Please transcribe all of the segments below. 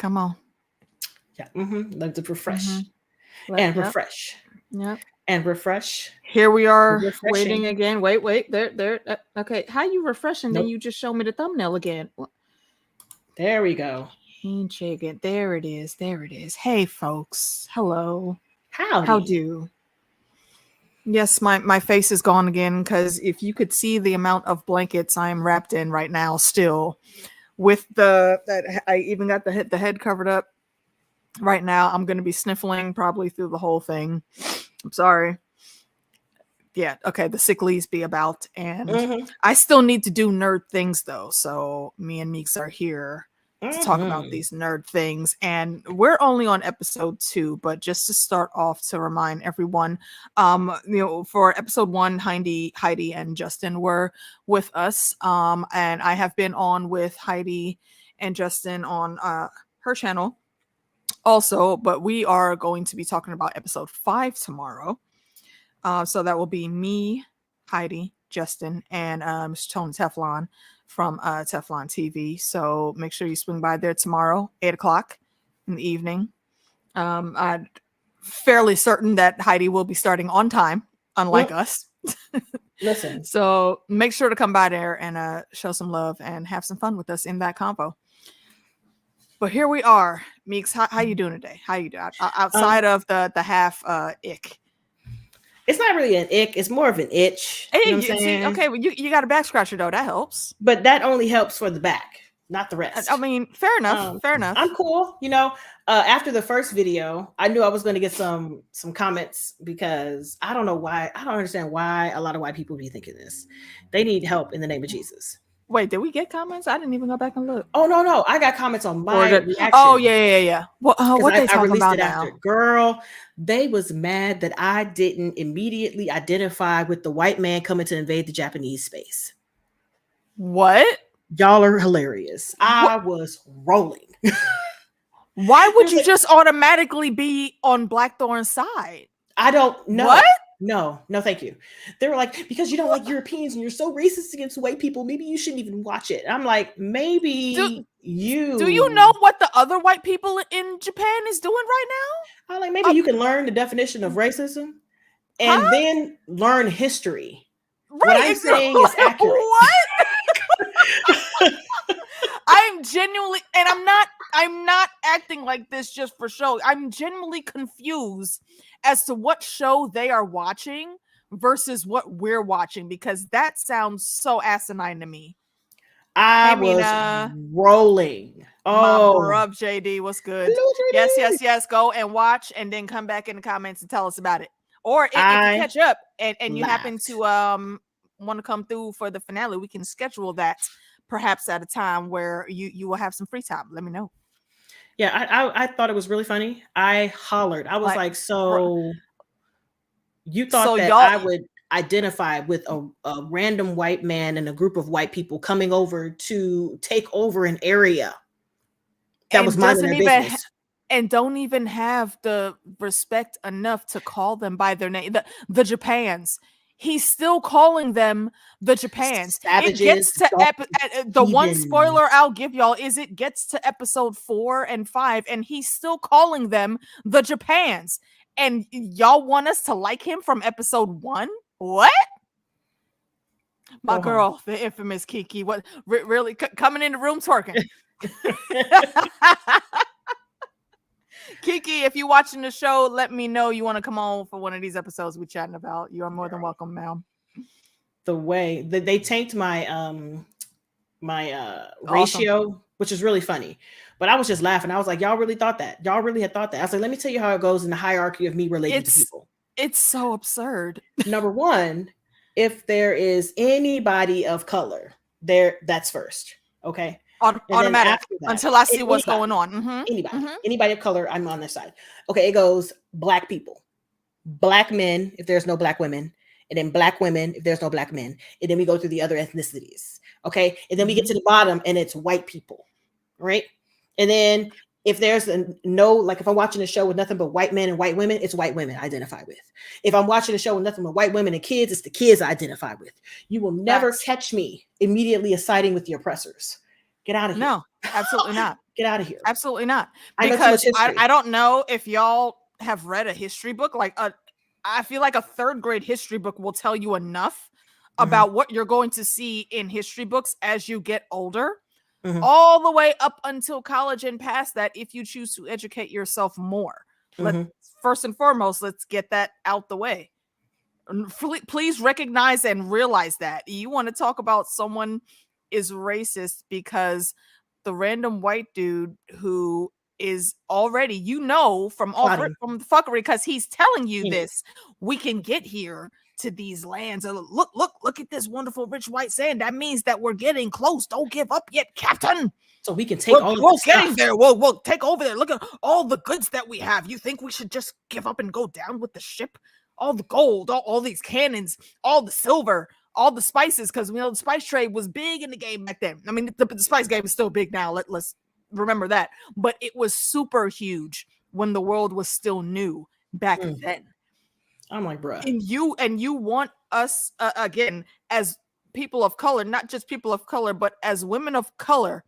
Come on. Yeah. Let it refresh. Yep. Refresh. Yep. And refresh. Here we are waiting again. Wait. There. Okay. How you refreshing? Then you just show me the thumbnail again. There we go. Chicken. There it is. Hey, folks. Hello. Howdy. How do? Yes, my face is gone again because if you could see the amount of blankets I am wrapped in right now, still with that I even got the head covered up. Right now, I'm going to be sniffling probably through the whole thing. I'm sorry. Yeah, okay, the sick leaves be about. And I still need to do nerd things, though. So me and Meeks are here to talk about these nerd things. And we're only on episode 2, but just to start off, to remind everyone, for episode 1, Heidi and Justin were with us. And I have been on with Heidi and Justin on her channel also, but we are going to be talking about episode 5 tomorrow. So that will be me, Heidi, Justin, and Mr. Tony Teflon from Teflon TV. So make sure you swing by there tomorrow, 8 o'clock in the evening. I'm fairly certain that Heidi will be starting on time, unlike us. Listen. So make sure to come by there and show some love and have some fun with us in that convo. But here we are. Meeks, how you doing today? How you doing? Outside of the half ick. It's not really an ick. It's more of an itch. Hey, you know what I'm saying? Okay, well, you got a back scratcher, though. That helps. But that only helps for the back, not the rest. I mean, fair enough. Fair enough. I'm cool. After the first video, I knew I was going to get some comments because I don't know why. I don't understand why a lot of white people be thinking this. They need help in the name of Jesus. Wait, did we get comments? I didn't even go back and look. Oh, no. I got comments on my reaction. Oh, yeah. What they talking about now? Girl, they was mad that I didn't immediately identify with the white man coming to invade the Japanese space. What? Y'all are hilarious. I was rolling. Why would you just automatically be on Blackthorn's side? I don't know. What? No, thank you. They were like, because you don't like Europeans and you're so racist against white people, maybe you shouldn't even watch it. I'm like, maybe do you know what the other white people in Japan is doing right now? I'm like, maybe you can learn the definition of racism and then learn history. Right. What I'm saying is accurate. What? I'm genuinely, and I'm not acting like this just for show. I'm genuinely confused as to what show they are watching versus what we're watching, because that sounds so asimine to me. I was rolling. Oh, my bruv, JD, what's good? Hello, yes. Go and watch, and then come back in the comments and tell us about it. Or if you catch up and you happen to want to come through for the finale, we can schedule that perhaps at a time where you will have some free time. Let me know. Yeah, I thought it was really funny. I hollered. I was like, so you thought that I would identify with a random white man and a group of white people coming over to take over an area that was minding their business. And don't even have the respect enough to call them by their name. The Japans. He's still calling them the Japans. Savages, it gets to the one spoiler I'll give y'all is it gets to episode 4 and 5, and he's still calling them the Japans. And y'all want us to like him from episode 1? What? My girl, the infamous Kiki. What? Really coming in the room twerking? Kiki, if you're watching the show, let me know you want to come on for one of these episodes we're chatting about. You are more than welcome, ma'am. The way that they tanked my ratio, which is really funny. But I was just laughing. I was like, y'all really thought that? Y'all really had thought that? I was like, let me tell you how it goes in the hierarchy of me relating to people. It's so absurd. Number one, if there is anybody of color, that's first. Okay. Automatic until I see what's going on. Anybody of color, I'm on their side. Okay, it goes black people, black men if there's no black women, and then black women if there's no black men, and then we go through the other ethnicities. Okay, and then we get to the bottom and it's white people, right? And then if there's if I'm watching a show with nothing but white men and white women, it's white women I identify with. If I'm watching a show with nothing but white women and kids, it's the kids I identify with. You will never catch me immediately siding with the oppressors. Get out of here. No, absolutely not. Get out of here. Absolutely not. I know too much Because history. I don't know if y'all have read a history book. Like I feel like a third grade history book will tell you enough about what you're going to see in history books as you get older, all the way up until college and past that, if you choose to educate yourself more. First and foremost, let's get that out the way. Please recognize and realize that. You want to talk about someone is racist because the random white dude who is already, from the fuckery, because he's telling you this, we can get here to these lands. Look at this wonderful rich white sand. That means that we're getting close. Don't give up yet, Captain. So we can take we're getting there. We'll take over there. Look at all the goods that we have. You think we should just give up and go down with the ship? All the gold, all these cannons, all the silver, all the spices, because the spice trade was big in the game back then. I mean, the spice game is still big now. Let's remember that. But it was super huge when the world was still new back then. I'm like, bruh. And you want us, again, as people of color, not just people of color, but as women of color,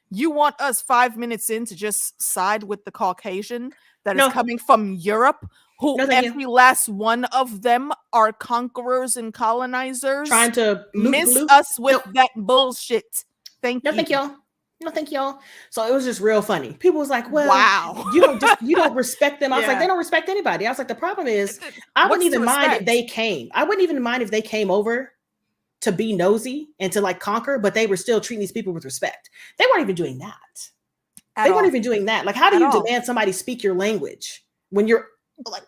you want us 5 minutes in to just side with the Caucasian that is coming from Europe, who every last one of them are conquerors and colonizers, trying to miss us with that bullshit. Thank you. Thank y'all. No, thank y'all. So it was just real funny. People was like, well, wow, you don't respect them. I was like, they don't respect anybody. I was like, the problem is, I wouldn't even mind if they came. I wouldn't even mind if they came over to be nosy and to like conquer, but they were still treating these people with respect. They weren't even doing that. They weren't even doing that. Like, how do you demand somebody speak your language when you're like,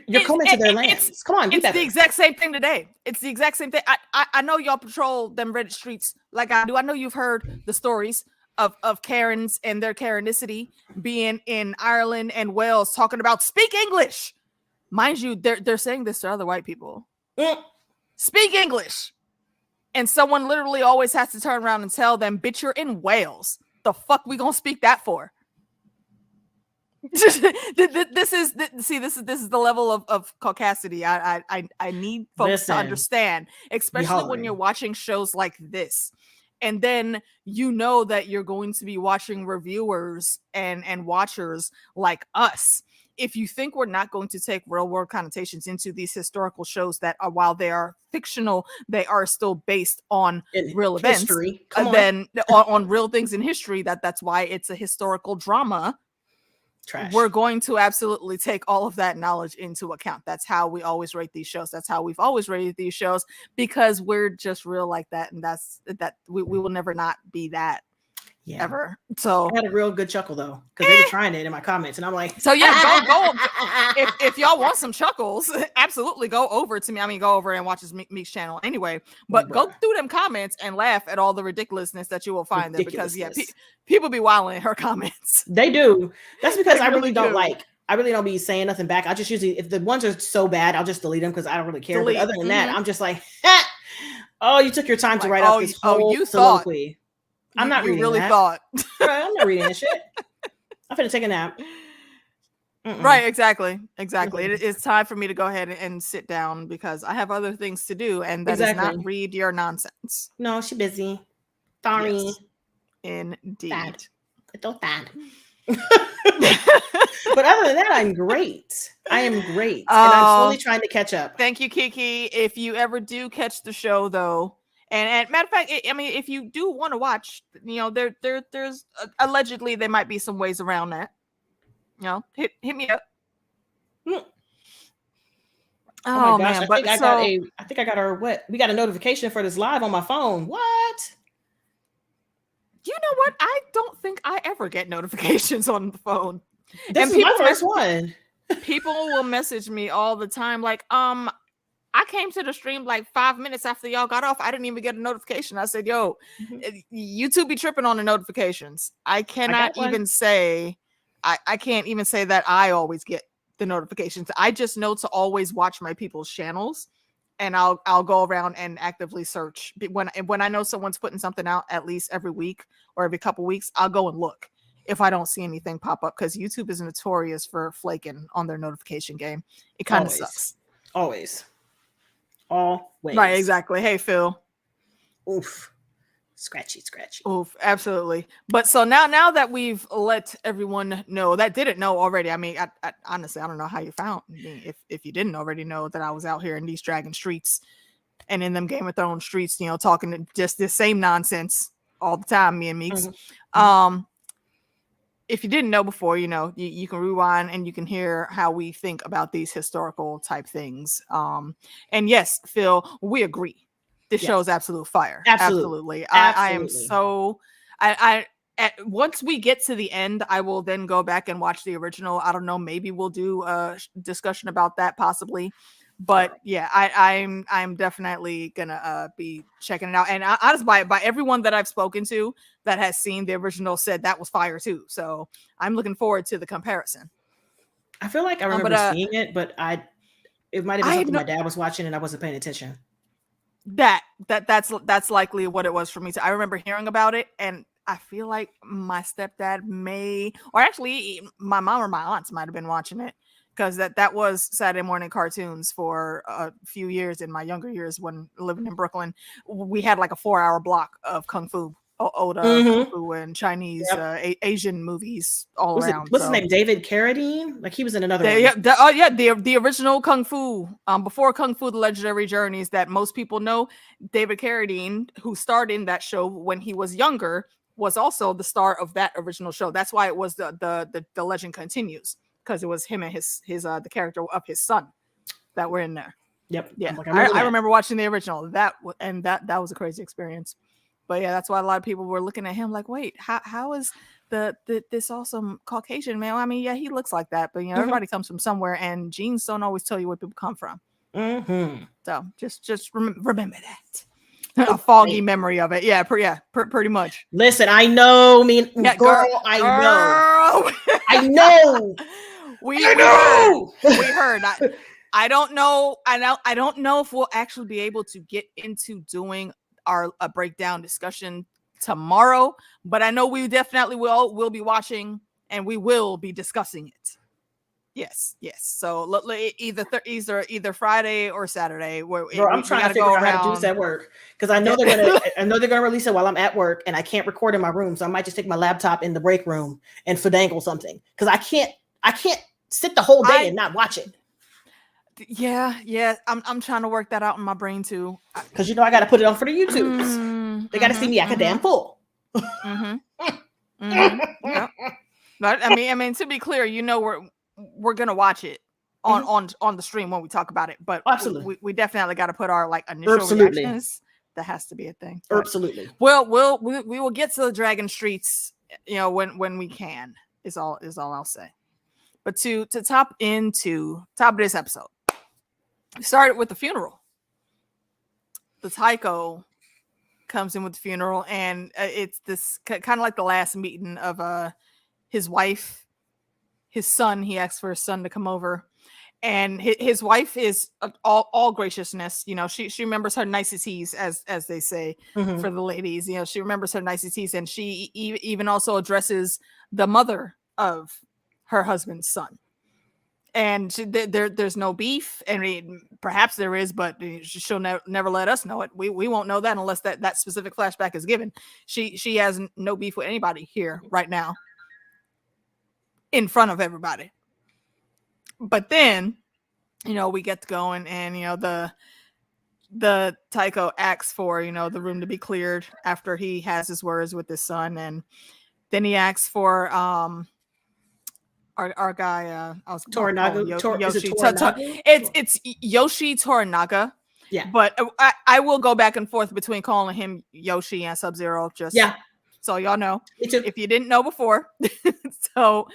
you're coming to their lands? Come on, it's the exact same thing today. It's the exact same thing. I know y'all patrol them Reddit streets like I do. I know you've heard the stories of Karens and their Karenicity being in Ireland and Wales talking about speak English. Mind you, they're saying this to other white people. Speak English. And someone literally always has to turn around and tell them, bitch, you're in Wales. The fuck we gonna speak that for? This is the level of caucasity I need folks to understand, especially when you're watching shows like this. And then you know that you're going to be watching reviewers and watchers like us. If you think we're not going to take real world connotations into these historical shows that are, while they are fictional, they are still based on real events, then on real things in history, that's why it's a historical drama. Trash. We're going to absolutely take all of that knowledge into account. That's how we always rate these shows. That's how we've always rated these shows, because we're just real like that. And we will never not be that ever. So I had a real good chuckle though, because they were trying it in my comments and I'm like, so yeah, go if y'all want some chuckles, absolutely go over to me. I mean, go over and watch his Meeks channel anyway, but go through them comments and laugh at all the ridiculousness that you will find there, because people be wilding in her comments. They do. That's because I really don't be saying nothing back. I just usually, if the ones are so bad, I'll just delete them because I don't really care. But other than that, I'm just like, oh, you took your time to write out this whole soliloquy. I'm not reading really that. Thought. I'm not reading that shit. I'm finna take a nap. Right, exactly. It's time for me to go ahead and sit down because I have other things to do, and that is not read your nonsense. No, she's busy. Sorry. Yes. Indeed. It's so sad. But other than that, I'm great. I am great. And I'm slowly trying to catch up. Thank you, Kiki. If you ever do catch the show, though, and matter of fact, I mean, if you do want to watch, there's allegedly there might be some ways around that. Hit me up. Oh my gosh, I think I got we got a notification for this live on my phone. What? You know what? I don't think I ever get notifications on the phone. This is my first one. People will message me all the time, like, I came to the stream like 5 minutes after y'all got off. I didn't even get a notification. I said, yo, YouTube be tripping on the notifications. I cannot even say, I can't even say that I always get the notifications. I just know to always watch my people's channels, and I'll go around and actively search. When I know someone's putting something out at least every week or every couple weeks, I'll go and look if I don't see anything pop up, because YouTube is notorious for flaking on their notification game. It kind of sucks. Always. Right, exactly. Hey, Phil. Oof. Scratchy. Oof, absolutely. But so now that we've let everyone know that didn't know already, I mean, I honestly, I don't know how you found me if you didn't already know that I was out here in these dragon streets and in them Game of Thrones streets, talking just this same nonsense all the time, me and Meeks. If you didn't know before, you can rewind and you can hear how we think about these historical type things. And yes, Phil, we agree. This show is absolute fire. Absolutely. I am so once we get to the end, I will then go back and watch the original. I don't know, maybe we'll do a discussion about that possibly. But yeah, I'm definitely gonna be checking it out. And honestly, by everyone that I've spoken to that has seen the original said that was fire too. So I'm looking forward to the comparison. I feel like I remember seeing it, but it might have been something my dad was watching and I wasn't paying attention. That's likely what it was for me. So I remember hearing about it, and I feel like my stepdad or actually my mom or my aunts might have been watching it. Because that was Saturday morning cartoons for a few years in my younger years when living in Brooklyn. We had like a 4-hour block of Kung Fu, old Kung Fu and Chinese Asian movies all around. What's his name? David Carradine? Like he was in another one. The original Kung Fu, before Kung Fu: The Legendary Journeys that most people know. David Carradine, who starred in that show when he was younger, was also the star of that original show. That's why it was the legend continues. Because it was him and his the character of his son that were in there. Yep. Yeah. I remember watching the original. That was a crazy experience. But yeah, that's why a lot of people were looking at him like, wait, how is this awesome Caucasian man? I mean, yeah, he looks like that, but everybody comes from somewhere, and genes don't always tell you where people come from. So just remember that. A foggy memory of it. Yeah, pretty much. Listen, I know. Girl, I know. I know. We heard. I don't know. I don't know if we'll actually be able to get into doing a breakdown discussion tomorrow, but I know we definitely will be watching and we will be discussing it. Yes. So either Friday or Saturday. I'm trying to figure out how to do this at work because I know they're gonna release it while I'm at work and I can't record in my room, so I might just take my laptop in the break room and finagle something because I can't sit the whole day and not watch it. Yeah. I'm trying to work that out in my brain too. Because I got to put it on for the YouTubes. They got to see me act a damn fool. Yep. But I mean, to be clear, we're gonna watch it on the stream when we talk about it. But absolutely, we definitely got to put our initial reactions. That has to be a thing. But absolutely. Well, we will get to the Dragon Streets, when we can. Is all I'll say. But to top of this episode, we started with the funeral. The Tycho comes in with the funeral, and it's this kind of like the last meeting of his wife, his son. He asks for his son to come over, and his wife is all graciousness. She remembers her niceties, as they say for the ladies. She remembers her niceties, and she even also addresses the mother of her husband's son. And there's no beef, and perhaps there is, but she'll never let us know it. We won't know that unless that specific flashback is given. She has no beef with anybody here right now in front of everybody. But then, we get to going, and the Tycho asks for the room to be cleared after he has his words with his son, and then he asks for our guy, Toranaga. Yoshi. It's Yoshi Toranaga. Yeah, but I will go back and forth between calling him Yoshi and Sub-Zero. Just so y'all know, if you didn't know before. So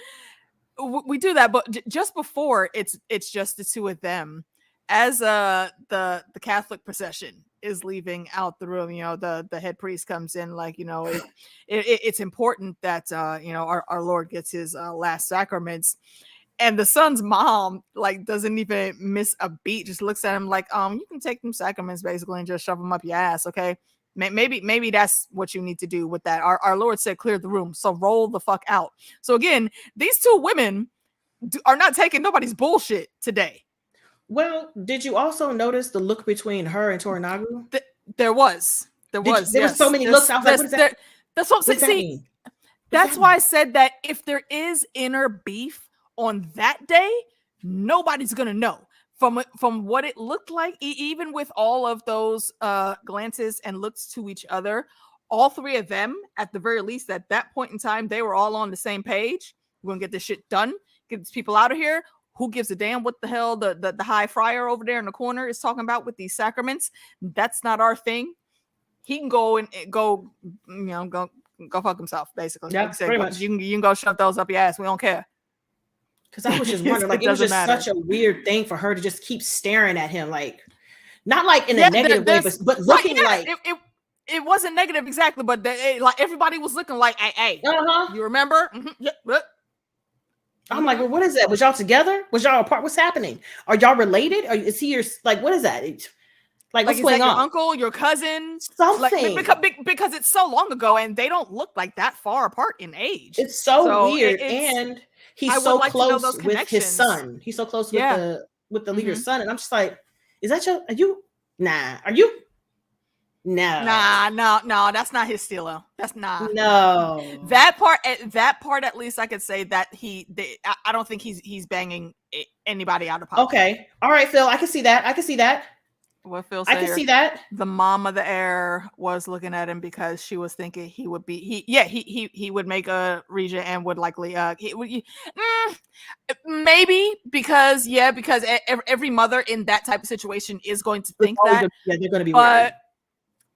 we do that, but just before it's just the two of them as the Catholic procession is leaving out the room. The head priest comes in it's important that our Lord gets his last sacraments, and the son's mom doesn't even miss a beat, just looks at him like, you can take them sacraments basically and just shove them up your ass. Okay, maybe that's what you need to do with that. Our Lord said clear the room, so roll the fuck out. So again, these two women are not taking nobody's bullshit today. Well, did you also notice the look between her and Toranaga? There was there was. There was so many looks. I was like, what is that? That's what I'm saying. What does that See, mean? that's why I said that if there is inner beef on that day, nobody's gonna know. From what it looked like, even with all of those glances and looks to each other, all three of them, at the very least, at that point in time, they were all on the same page. We're gonna get this shit done, get these people out of here. Who gives a damn what the hell the high friar over there in the corner is talking about with these sacraments? That's not our thing. He can go and go fuck himself, basically. Yeah, like pretty much. You can go shove those up your ass. We don't care. Because I was just wondering, like, it was just such a weird thing for her to just keep staring at him, like, not like in a negative way, but looking like it wasn't negative exactly, but like everybody was looking like, hey, you remember? Mm-hmm. Yeah. I'm like, well, what is that? Was y'all together? Was y'all apart? What's happening? Are y'all related? Is he your, like, what is that? Like what's going on? Your uncle, your cousin, something? Like, because it's so long ago and they don't look like that far apart in age. It's so weird, and he's so close with his son. He's so close with the leader's son, and I'm just like, is that your? Are you? Nah. Are you? No. Nah. That's not his stilo. That's not. No. That part, at least I could say that I don't think he's banging anybody out of pocket. Okay. All right, Phil. I can see that. What Phil said. I can see that. The mom of the heir was looking at him because she was thinking he would make a regent and would likely maybe because every mother in that type of situation is going to think that. They're going to be wary.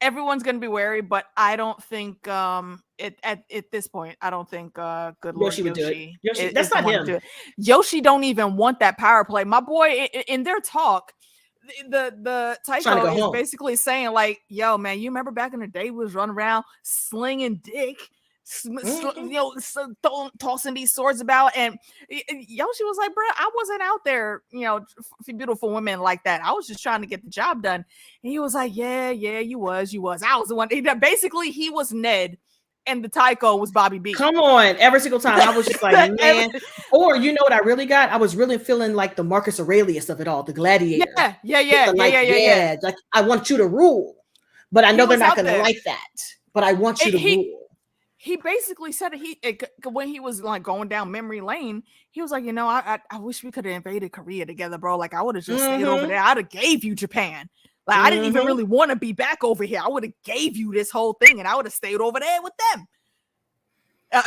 Everyone's going to be wary, but I don't think at this point, I don't think good Lord Yoshi would do it. Yoshi, that's not him. Yoshi don't even want that power play. My boy, in their talk, the Tycho is basically saying like, yo, man, you remember back in the day we was running around slinging dick, tossing these swords about, and Yoshi was like, bro, I wasn't out there, for beautiful women like that. I was just trying to get the job done. And he was like, yeah, you was. I was the one. Basically, he was Ned, and the Tycho was Bobby B. Come on, every single time I was just like, man. Or you know what I really got? I was really feeling like the Marcus Aurelius of it all, the gladiator. Yeah. Like, I want you to rule, but I know they're not going to like that. But I want you to rule. He basically said when he was like going down memory lane, he was like, I wish we could have invaded Korea together, bro. Like I would have just stayed over there. I'd have gave you Japan. Like I didn't even really want to be back over here. I would have gave you this whole thing, and I would have stayed over there with them.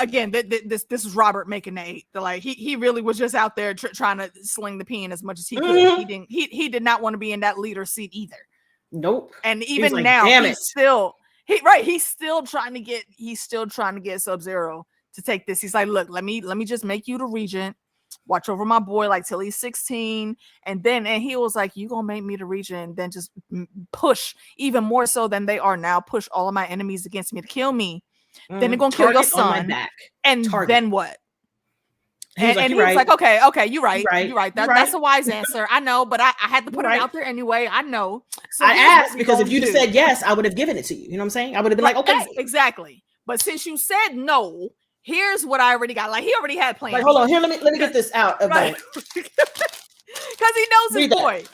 Again, this is Robert making the 8. Like he really was just out there trying to sling the peen as much as he could. He did not want to be in that leader seat either. Nope. And even now, he's still trying to get Sub-Zero to take this. He's like, look, let me just make you the regent, watch over my boy like till he's 16, and he was like, you gonna make me the regent, then just push even more so than they are now, push all of my enemies against me to kill me. Then they're gonna kill your son, and then what? And he was like, okay, you're right. That's a wise answer. I know, but I had to put it out there anyway. I know. So I asked because if you'd said yes, I would have given it to you. You know what I'm saying? I would have been like, okay. Exactly. But since you said no, here's what I already got. Like he already had plans. Like, hold on, here, let me get this out of because he knows his boy.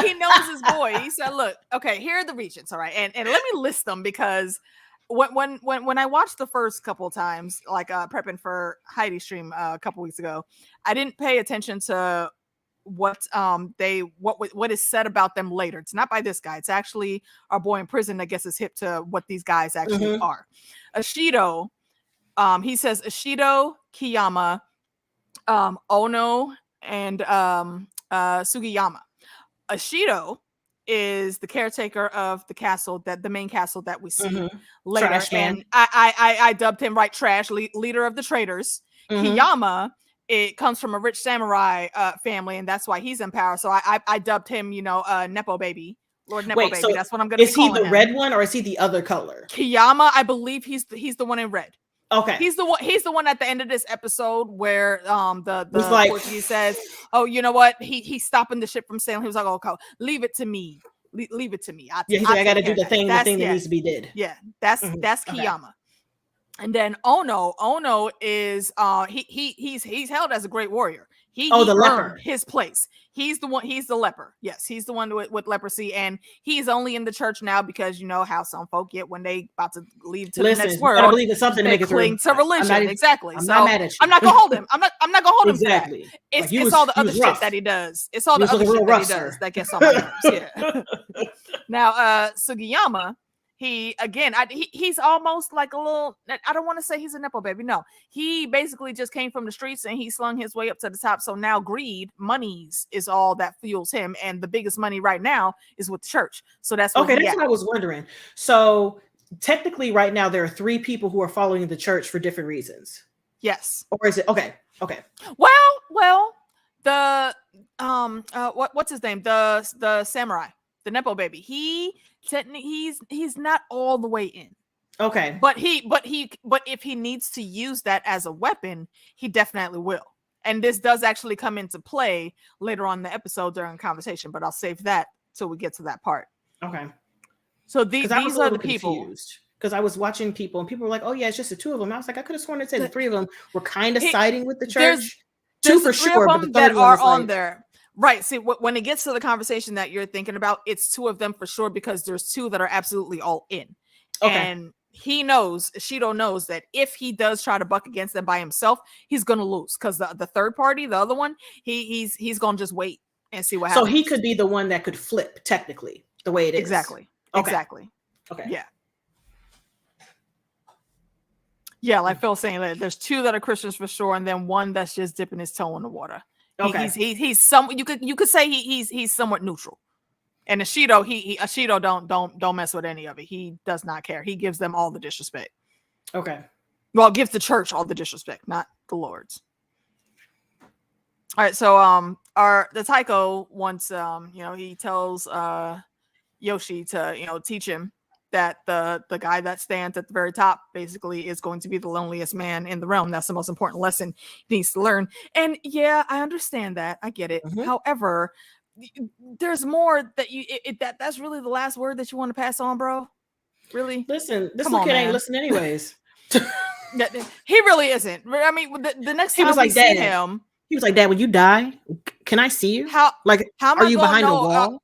He knows his boy. He said, look, okay, here are the regents, all right. And let me list them because when I watched the first couple of times, like prepping for Heidi's stream a couple weeks ago, I didn't pay attention to what is said about them later. It's not by this guy. It's actually our boy in prison that gets us hip to what these guys actually are. Ashido, he says Ashido, Kiyama, Ono, and Sugiyama. Ashido is the caretaker of the castle, that the main castle that we see later. Trash man. And I dubbed him trash, leader of the traders. Kiyama, it comes from a rich samurai family, and that's why he's in power. So I dubbed him, Nepo baby, Lord Nepo baby. So that's what I'm gonna. Is he the red one or is he the other color? Kiyama, I believe he's the one in red. Okay. He's the one at the end of this episode where the Portuguese says, oh, you know what? He's stopping the ship from sailing. He was like, oh, leave it to me. Leave it to me. I got to do the thing that needs to be did. Yeah, that's Kiyama. And then Ono is he's held as a great warrior. He the earned leper. his place. He's the leper. Yes, he's the one with leprosy, and he's only in the church now because you know how some folk get when they about to leave to the next world. You gotta believe in something to make it cling to religion. Exactly. I'm not mad at you. I'm not gonna hold him. I'm not gonna hold him exactly. for that. It's all the other shit that he does. It's all the other shit that he does that gets on my nerves. Yeah. Now, Sugiyama. He's almost like a little, I don't want to say he's a Nepo baby. No, he basically just came from the streets and he slung his way up to the top. So now greed, monies is all that fuels him. And the biggest money right now is with the church. So that's okay. That's what I was wondering. So technically right now there are 3 people who are following the church for different reasons. Yes. Or is it? Okay. Well, the, what's his name? The samurai, the Nepo baby. He's not all the way in. Okay. But if he needs to use that as a weapon, he definitely will. And this does actually come into play later on in the episode during conversation, but I'll save that till we get to that part. Okay. So these are the people. Because I was watching people and people were like, oh yeah, it's just the 2 of them. I was like, I could have sworn it said the 3 of them were kind of siding with the church. There's 2 for sure, but the 3rd that one are was on like, there. Right. See, when it gets to the conversation that you're thinking about, it's 2 of them for sure, because there's 2 that are absolutely all in. Okay. And Shido knows that if he does try to buck against them by himself, he's going to lose, because the third party, the other one, he's going to just wait and see what happens. So he could be the one that could flip, technically, the way it is. Exactly. Okay. Exactly. Okay. Yeah. Yeah, like Phil saying that there's 2 that are Christians for sure, and then 1 that's just dipping his toe in the water. Okay. He's some, you could say he's somewhat neutral. And Ashido don't mess with any of it. He does not care. He gives them all the disrespect. Okay. Well, gives the church all the disrespect, not the lords. All right, so the Taiko wants he tells Yoshi to teach him that the guy that stands at the very top basically is going to be the loneliest man in the realm. That's the most important lesson he needs to learn. And yeah, I understand that. I get it. Mm-hmm. However, there's more that that's really the last word that you want to pass on, bro. Really? Listen, this little kid ain't listening anyways. He really isn't. I mean, the next time we see him, he was like, Dad, when you die, can I see you? How are you behind a wall?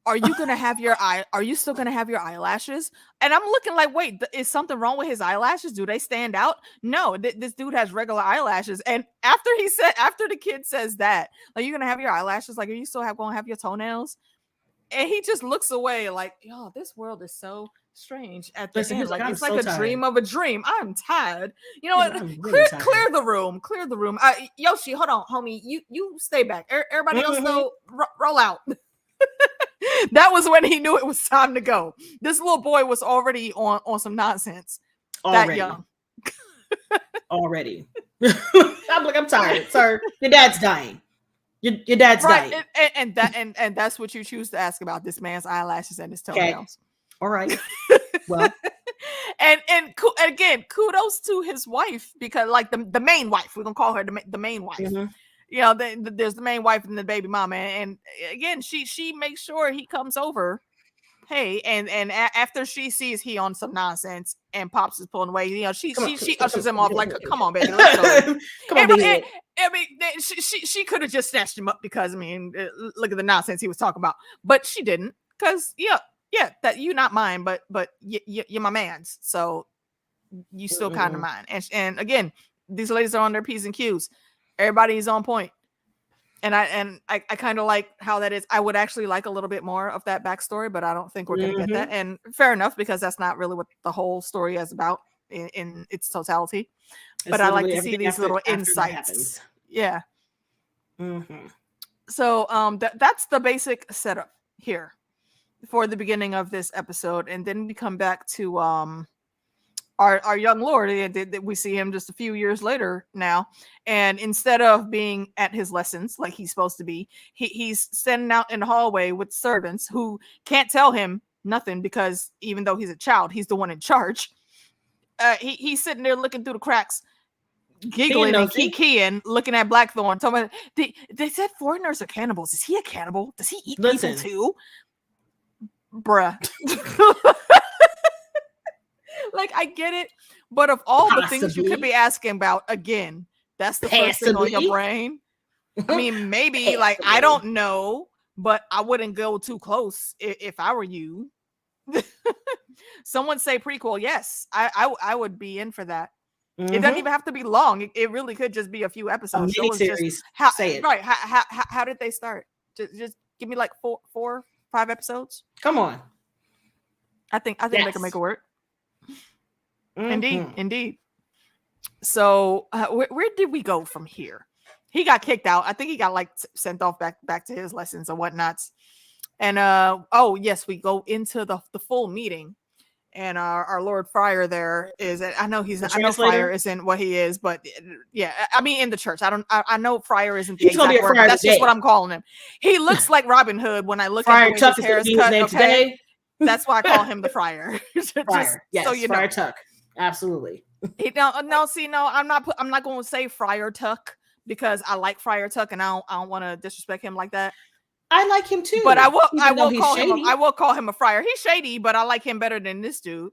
Are you gonna have your Are you still gonna have your eyelashes? And I'm looking like, wait, is something wrong with his eyelashes? Do they stand out? No, this dude has regular eyelashes. And after the kid says that, like, you're gonna have your eyelashes, like, are you still gonna have your toenails? And he just looks away, like, yo, this world is so strange. At the end, like, it's like a dream of a dream. I'm tired. You know what? Clear the room. Clear the room. Yoshi, hold on, homie. You stay back. Everybody else, though, roll out. That was when he knew it was time to go. This little boy was already on some nonsense. That young. Already. I'm tired, sir. Your dad's dying. Your dad's dying. And that's what you choose to ask about this man's eyelashes and his toenails. Okay. All right. Well. and again, kudos to his wife, because like the main wife, we're gonna call her the main wife. Mm-hmm. There's the main wife and the baby mama, and again, she makes sure he comes over. Hey, and after she sees he on some nonsense and Pops is pulling away, she ushers him off like, come on, baby, let's go. Come on, baby. I mean, she could have just snatched him up, because look at the nonsense he was talking about, but she didn't, because that you not mine, but you're my man's, so you still kind of mine. And again, these ladies are on their P's and Q's. Everybody's on point. And I kind of like how that is. I would actually like a little bit more of that backstory, but I don't think we're going to get that. And fair enough, because that's not really what the whole story is about in its totality. But I like to see these little insights. Yeah. Mm-hmm. So that's the basic setup here for the beginning of this episode. And then we come back to our young lord. We see him just a few years later now, and instead of being at his lessons like he's supposed to be, he's standing out in the hallway with servants who can't tell him nothing, because even though he's a child, he's the one in charge. He's sitting there looking through the cracks, giggling and kikiing, looking at Blackthorn. Talking about, they said foreigners are cannibals. Is he a cannibal? Does he eat people too? Bruh. Like, I get it, but of all the things you could Possibly. be asking about, again, that's the first thing on your Passively. brain. I mean, maybe like, I don't know, but I wouldn't go too close if I were you. Someone say prequel. Yes, I would be in for that. It doesn't even have to be long. It really could just be a few episodes. A mini-series. How, Say it. right. How did they start? Just give me like 4, 5 episodes. Come on. I think they can make it work. Mm-hmm. Indeed. So where did we go from here? He got kicked out. I think he got like sent off back to his lessons and whatnots. And oh yes, we go into the full meeting. And our Lord Friar there is, I know Friar isn't what he is, but yeah, I mean, in the church, I know Friar isn't the exact word, but that's just what I'm calling him. He looks like Robin Hood when I look Friar at Tuck his hair is cut. Okay? Today. That's why I call him the Friar. Friar, yes, so you know. Friar Tuck, absolutely. No, I'm not going to say Friar Tuck because I like Friar Tuck, and I don't want to disrespect him like that. I like him too, but I will call him a friar. He's shady, but I like him better than this dude.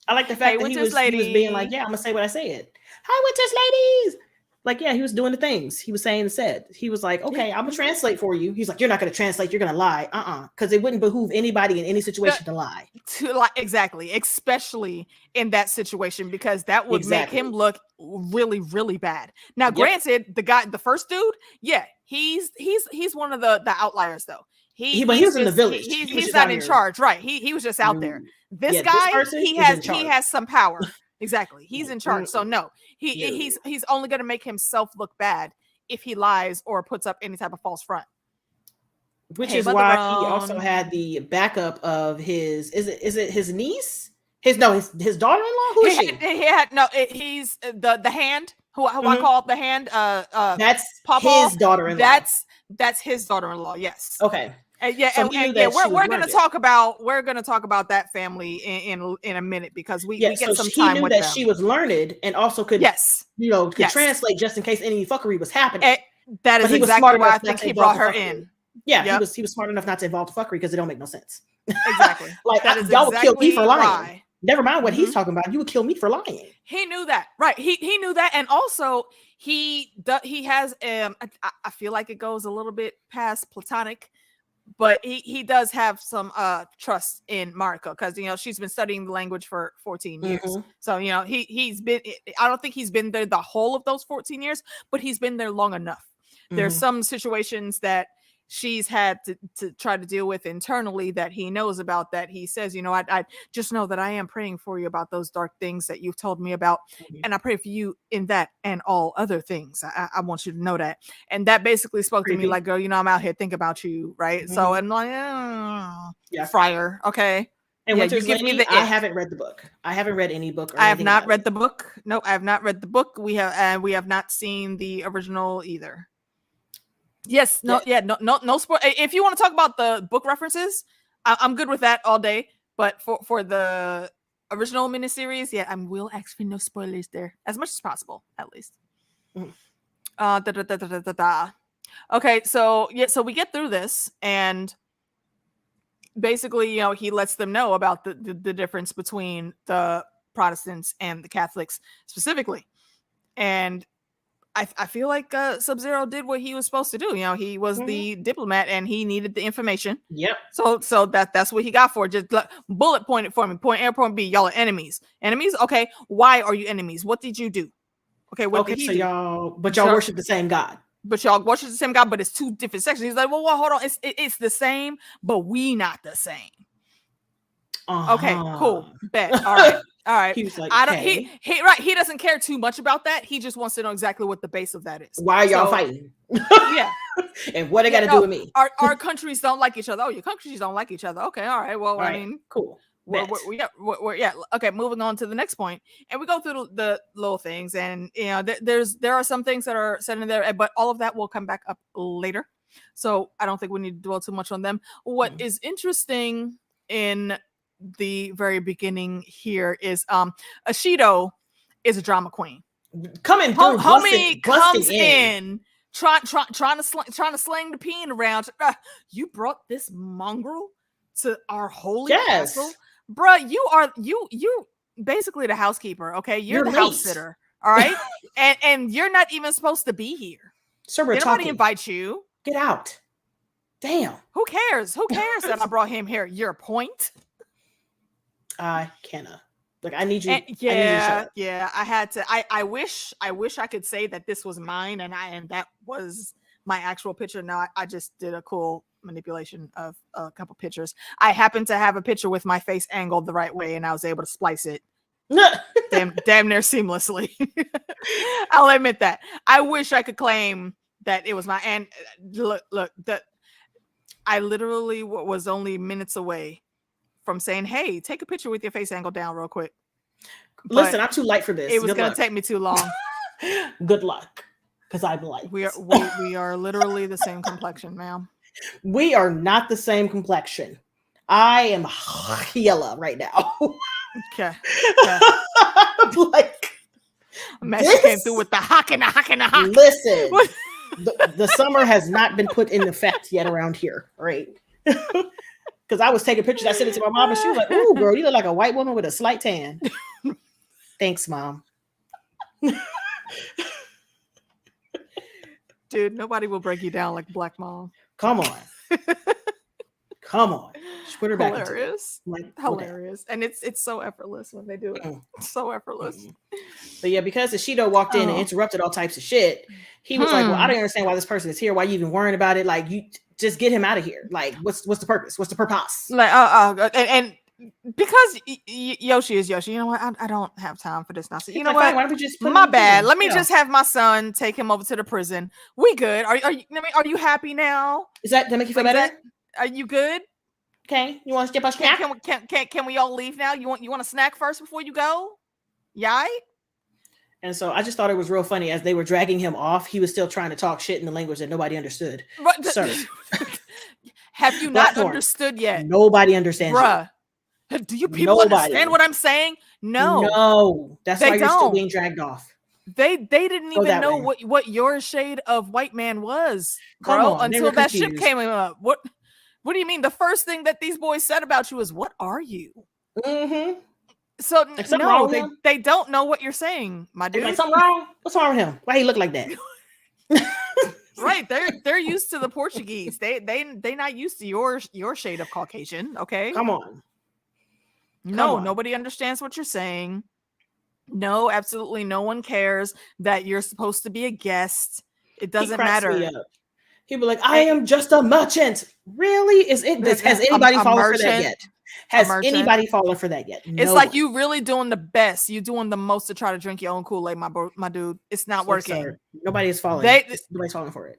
I like the fact that he was being like, yeah, I'm gonna say what I said. Hi, Winters ladies. Like, yeah, he was doing the things he was saying and said. He was like, okay, I'm gonna translate for you. He's like, you're not gonna translate, you're gonna lie. Because it wouldn't behoove anybody in any situation to lie. Exactly, especially in that situation, because that would make him look really, really bad. Now, granted, the first dude, yeah, he's one of the outliers though. He was in the village. He's not in charge, right? He was just out there. This guy, he has some power. Exactly, he's in charge. So no, he's only going to make himself look bad if he lies or puts up any type of false front. Which is why he also had the backup of his his niece? His daughter-in-law? Who is she? He's the hand who I call the hand. That's his daughter-in-law. That's his daughter-in-law. Yes. Okay. We're going to talk about that family in a minute, because we get some time with them. She was learned and also could translate just in case any fuckery was happening. That is exactly why I think he brought her in. Yeah, he was smart enough not to involve the fuckery because it don't make no sense. Exactly. Like, y'all would kill me for lying. Never mind what he's talking about. You would kill me for lying. He knew that, right? He knew that, and also he has I feel like it goes a little bit past platonic, but he does have some trust in Mariko, because she's been studying the language for 14 years. So he's been, I don't think he's been there the whole of those 14 years, but he's been there long enough. There's some situations that she's had to try to deal with internally that he knows about, that he says, I just know that I am praying for you about those dark things that you've told me about. And I pray for you in that and all other things. I want you to know that. And that basically spoke to me like, girl, I'm out here thinking about you. Right. So I'm like, Friar. Okay. And you give me I haven't read the book. I haven't read any book. I have not read the book. No, I have not read the book. We have not seen the original either. Yes, no spoil. If you want to talk about the book references, I'm good with that all day. But for the original miniseries, I will ask for no spoilers there as much as possible, at least. Okay, so we get through this, and basically, he lets them know about the difference between the Protestants and the Catholics specifically, and I feel like Sub-Zero did what he was supposed to do. He was the diplomat and he needed the information. Yep. So that's what he got for. Just bullet point it for me. Point A, point B. Y'all are enemies. Enemies? Okay. Why are you enemies? What did you do? Okay. What did he do? Y'all worship the same God. But y'all worship the same God, but it's two different sections. He's like, well, hold on. It's the same, but we not the same. Okay, cool. Bet. All right. He was like, he doesn't care too much about that. He just wants to know exactly what the base of that is. Why are y'all fighting? Yeah. And what they got to do with me? Our countries don't like each other. Oh, your countries don't like each other. Okay, all right. Well, I mean, cool. Okay, moving on to the next point, and we go through the little things, and there are some things that are said in there, but all of that will come back up later. So I don't think we need to dwell too much on them. What is interesting in the very beginning here is Ashido is a drama queen. Coming through, homie comes in trying to sling the peen around. You brought this mongrel to our holy castle, bruh. basically the housekeeper. Okay, you're the late. house sitter. All right, and you're not even supposed to be here. Sir, we're Did talking. nobody invite you? Get out. Damn. Who cares? Who cares that I brought him here? Your point. I cannot. Like, I need you. And, I need you to shut up. yeah. I had to. I wish I could say that this was mine and that was my actual picture. No, I just did a cool manipulation of a couple pictures. I happened to have a picture with my face angled the right way, and I was able to splice it damn near seamlessly. I'll admit that. I wish I could claim that it was my, and look that I literally was only minutes away from saying, hey, take a picture with your face angled down real quick. Listen, I'm too light for this. It was going to take me too long. Good luck, because I'm light. We are literally the same complexion, ma'am. We are not the same complexion. I am yellow right now. Okay. Like, She came through with the hock and the hock and the hock. Listen, the summer has not been put in effect yet around here, right? Because I was taking pictures. I sent it to my mom, and she was like, "Ooh, girl, you look like a white woman with a slight tan." Thanks, Mom. Dude, nobody will break you down like Black Mom. Come on. Come on. Just put her back. Hilarious. Like, hilarious. And it's so effortless when they do it. It's so effortless. But yeah, because the Shido walked in and interrupted all types of shit, he was like, well, I don't understand why this person is here. Why you even worrying about it? Like, you just get him out of here. Like, what's the purpose? What's the purpose? Like, and because Yoshi is Yoshi, you know what? I don't have time for this now. So you know what? Why don't we just put my bad. Let me just have my son take him over to the prison. We good? Are you happy now? Does that make you feel better? Are you good? Okay. You want to skip a snack? Can we all leave now? You want a snack first before you go? Yeah. And so I just thought it was real funny as they were dragging him off. He was still trying to talk shit in the language that nobody understood. Sir, have you not understood yet? Nobody understands. Bruh. Do you people understand what I'm saying? No. That's why you're still being dragged off. They didn't even know what your shade of white man was, bro, until that ship came up. What do you mean? The first thing that these boys said about you is, what are you? Mm-hmm. So no, they don't know what you're saying, my dude. Like, something wrong? What's wrong with him? Why he look like that? Right, they're used to the Portuguese. They not used to your shade of Caucasian. Okay, come on. Nobody understands what you're saying. No, absolutely no one cares that you're supposed to be a guest. It doesn't matter. He'd be like, I am just a merchant. Really? Has anybody fallen for that yet? Has anybody fallen for that yet? It's like you really doing the best. You doing the most to try to drink your own Kool-Aid, my dude. It's not working. Sir, nobody is falling. Nobody's falling for it.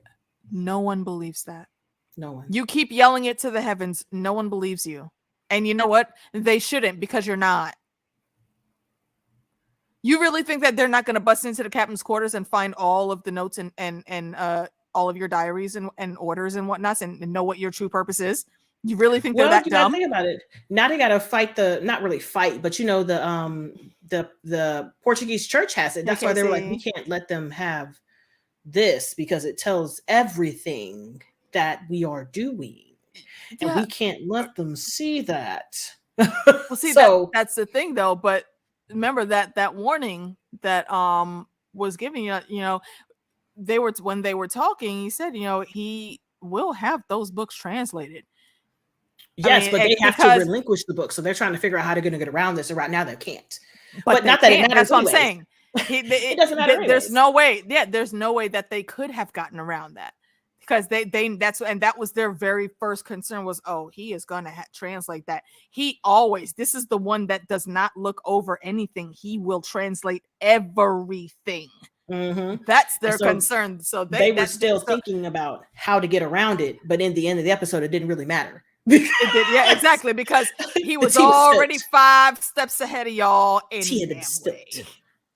No one believes that. No one. You keep yelling it to the heavens. No one believes you. And you know what? They shouldn't, because you're not. You really think that they're not going to bust into the captain's quarters and find all of the notes and all of your diaries and orders and whatnots and know what your true purpose is? You really think they're that dumb? Think about it. Now they got to fight not really fight, but you know, the Portuguese church has it. That's why they were like, we can't let them have this because it tells everything that we are doing. And we can't let them see that. Well, see, that's the thing though. But remember that warning that was given, you know, when they were talking, he said, you know, he will have those books translated. Yes, but they have to relinquish the book. So they're trying to figure out how they're going to get around this. And right now they can't. But not that it matters. That's what I'm saying. It doesn't matter. There's no way. Yeah, there's no way that they could have gotten around that. Because that was their very first concern was, oh, he is going to translate that. This is the one that does not look over anything. He will translate everything. Mm-hmm. That's their concern. So they were still thinking about how to get around it. But in the end of the episode, it didn't really matter. It did, yeah, exactly. Because he was already 5 steps ahead of y'all.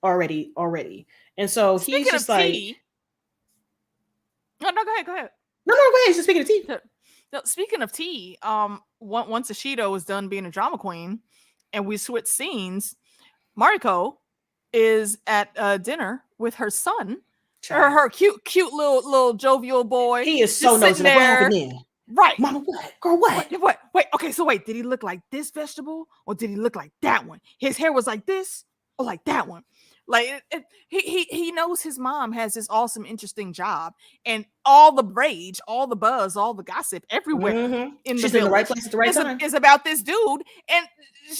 Already. And so he's just like... No, go ahead. No, go ahead. Just speaking of tea. No, speaking of tea, once Ashido was done being a drama queen and we switched scenes, Mariko is at dinner with her son, her cute little jovial boy. He is so nosy. What happened then? Right. Mama, what? Girl, what? What? Wait. Okay. So wait. Did he look like this vegetable, or did he look like that one? His hair was like this, or like that one. Like he knows his mom has this awesome, interesting job, and all the rage, all the buzz, all the gossip everywhere in She's the in the right village place at the right time. is about this dude, and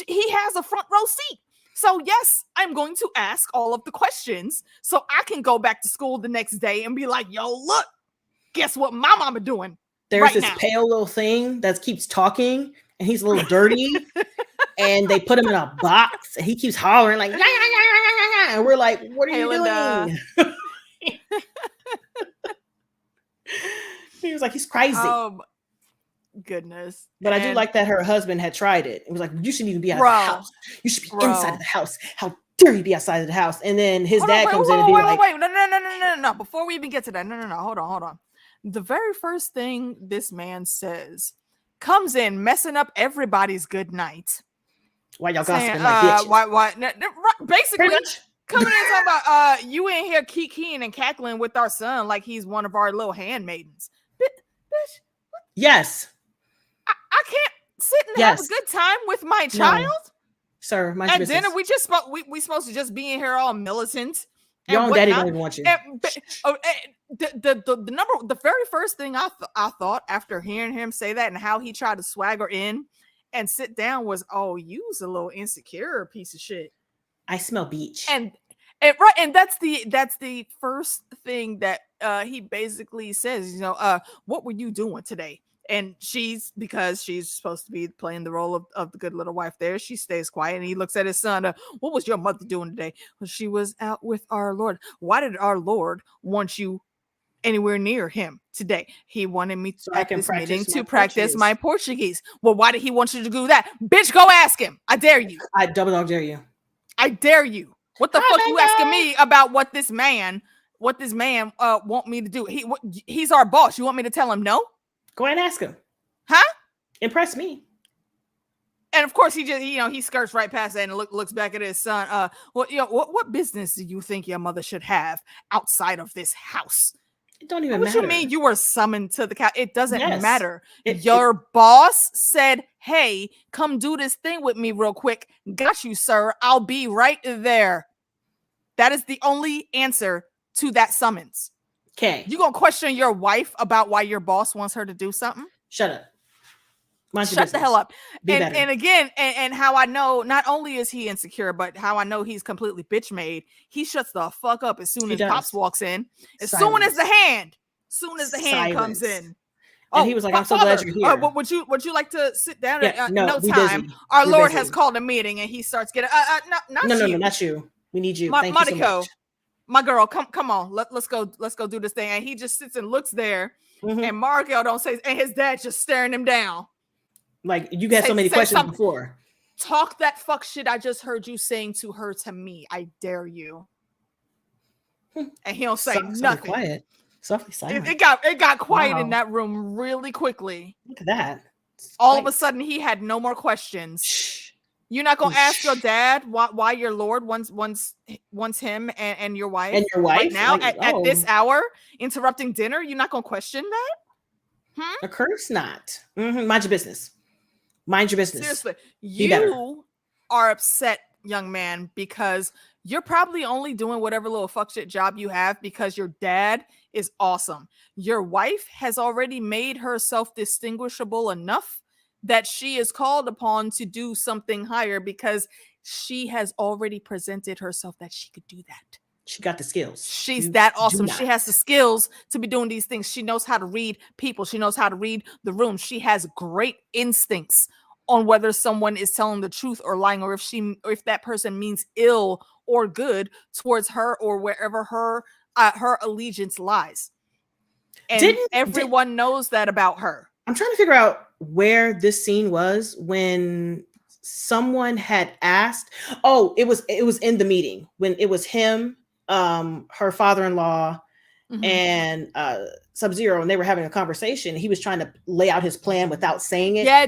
he has a front row seat. So yes, I'm going to ask all of the questions so I can go back to school the next day and be like, "Yo, look, guess what my mama doing?" There's right this now. pale little thing that keeps talking, and he's a little dirty. And they put him in a box, and he keeps hollering like, "Yeah, yeah, yeah, yeah, yeah." And we're like, "What are you doing?" He was like, "He's crazy." Goodness. But I do like that her husband had tried it. It was like, "You shouldn't even be out of the house. You should be inside of the house. How dare you be outside of the house?" And then his dad comes in and be like, "Wait, no. Before we even get to that, no. Hold on. The very first thing this man says comes in messing up everybody's good night. Why y'all gossiping like bitches? Why? Basically, coming in talking about you in here kikiing and cackling with our son like he's one of our little handmaidens. Bitch. Yes. I can't sit and have a good time with my child, sir. My at dinner, we supposed to just be in here all militant. Your own daddy don't even want you. The very first thing I thought after hearing him say that and how he tried to swagger in and sit down was, "Oh, you's a little insecure piece of shit. I smell beach." And that's the first thing that he basically says. What were you doing today? And because she's supposed to be playing the role of the good little wife there, she stays quiet, and he looks at his son. What was your mother doing today? Well, she was out with our Lord. Why did our Lord want you anywhere near him today? He wanted me at this meeting to practice my Portuguese. Well, why did he want you to do that? Bitch, go ask him. I dare you. I double dog dare you. I dare you. What the fuck you asking me about what this man want me to do? He's our boss. You want me to tell him no? Go ahead and ask him. Huh? Impress me. And of course, he just, he skirts right past that and looks back at his son. What business do you think your mother should have outside of this house? It don't even matter. What you mean you were summoned to the couch? It doesn't matter. Your boss said, "Hey, come do this thing with me real quick." Got you, sir. I'll be right there. That is the only answer to that summons. Okay. You gonna question your wife about why your boss wants her to do something? Shut up. Shut the hell up. And again, how I know not only is he insecure, but how I know he's completely bitch made. He shuts the fuck up as soon as Pops walks in. Soon as the hand comes in. And he was like, "I'm so glad you're here. Would you like to sit down? No time. Busy. Our We're Lord busy. has called a meeting," and he starts getting No, not you. We need you. Thank you so much. My girl, come on. Let's go do this thing. And he just sits and looks there, and Markel don't say, and his dad just staring him down. Like, you got so many questions before. Talk that fuck shit I just heard you saying to her to me. I dare you. And he don't say nothing. Quiet. Softly silent. It got quiet in that room really quickly. Look at that. All of a sudden, he had no more questions. Shh. You're not gonna ask your dad why your Lord wants him and your wife right now at this hour interrupting dinner. You're not gonna question that? Of course not. Mind your business. Mind your business. Seriously, you are upset, young man, because you're probably only doing whatever little fuck shit job you have because your dad is awesome. Your wife has already made herself distinguishable enough that she is called upon to do something higher because she has already presented herself that she could do that. She got the skills. She's that awesome. She has the skills to be doing these things. She knows how to read people. She knows how to read the room. She has great instincts on whether someone is telling the truth or lying, or if that person means ill or good towards her or wherever her allegiance lies. And everyone knows that about her. I'm trying to figure out where this scene was when someone had asked. Oh, it was in the meeting when it was him, her father-in-law, and Sub-Zero, and they were having a conversation. He was trying to lay out his plan without saying it. Yeah,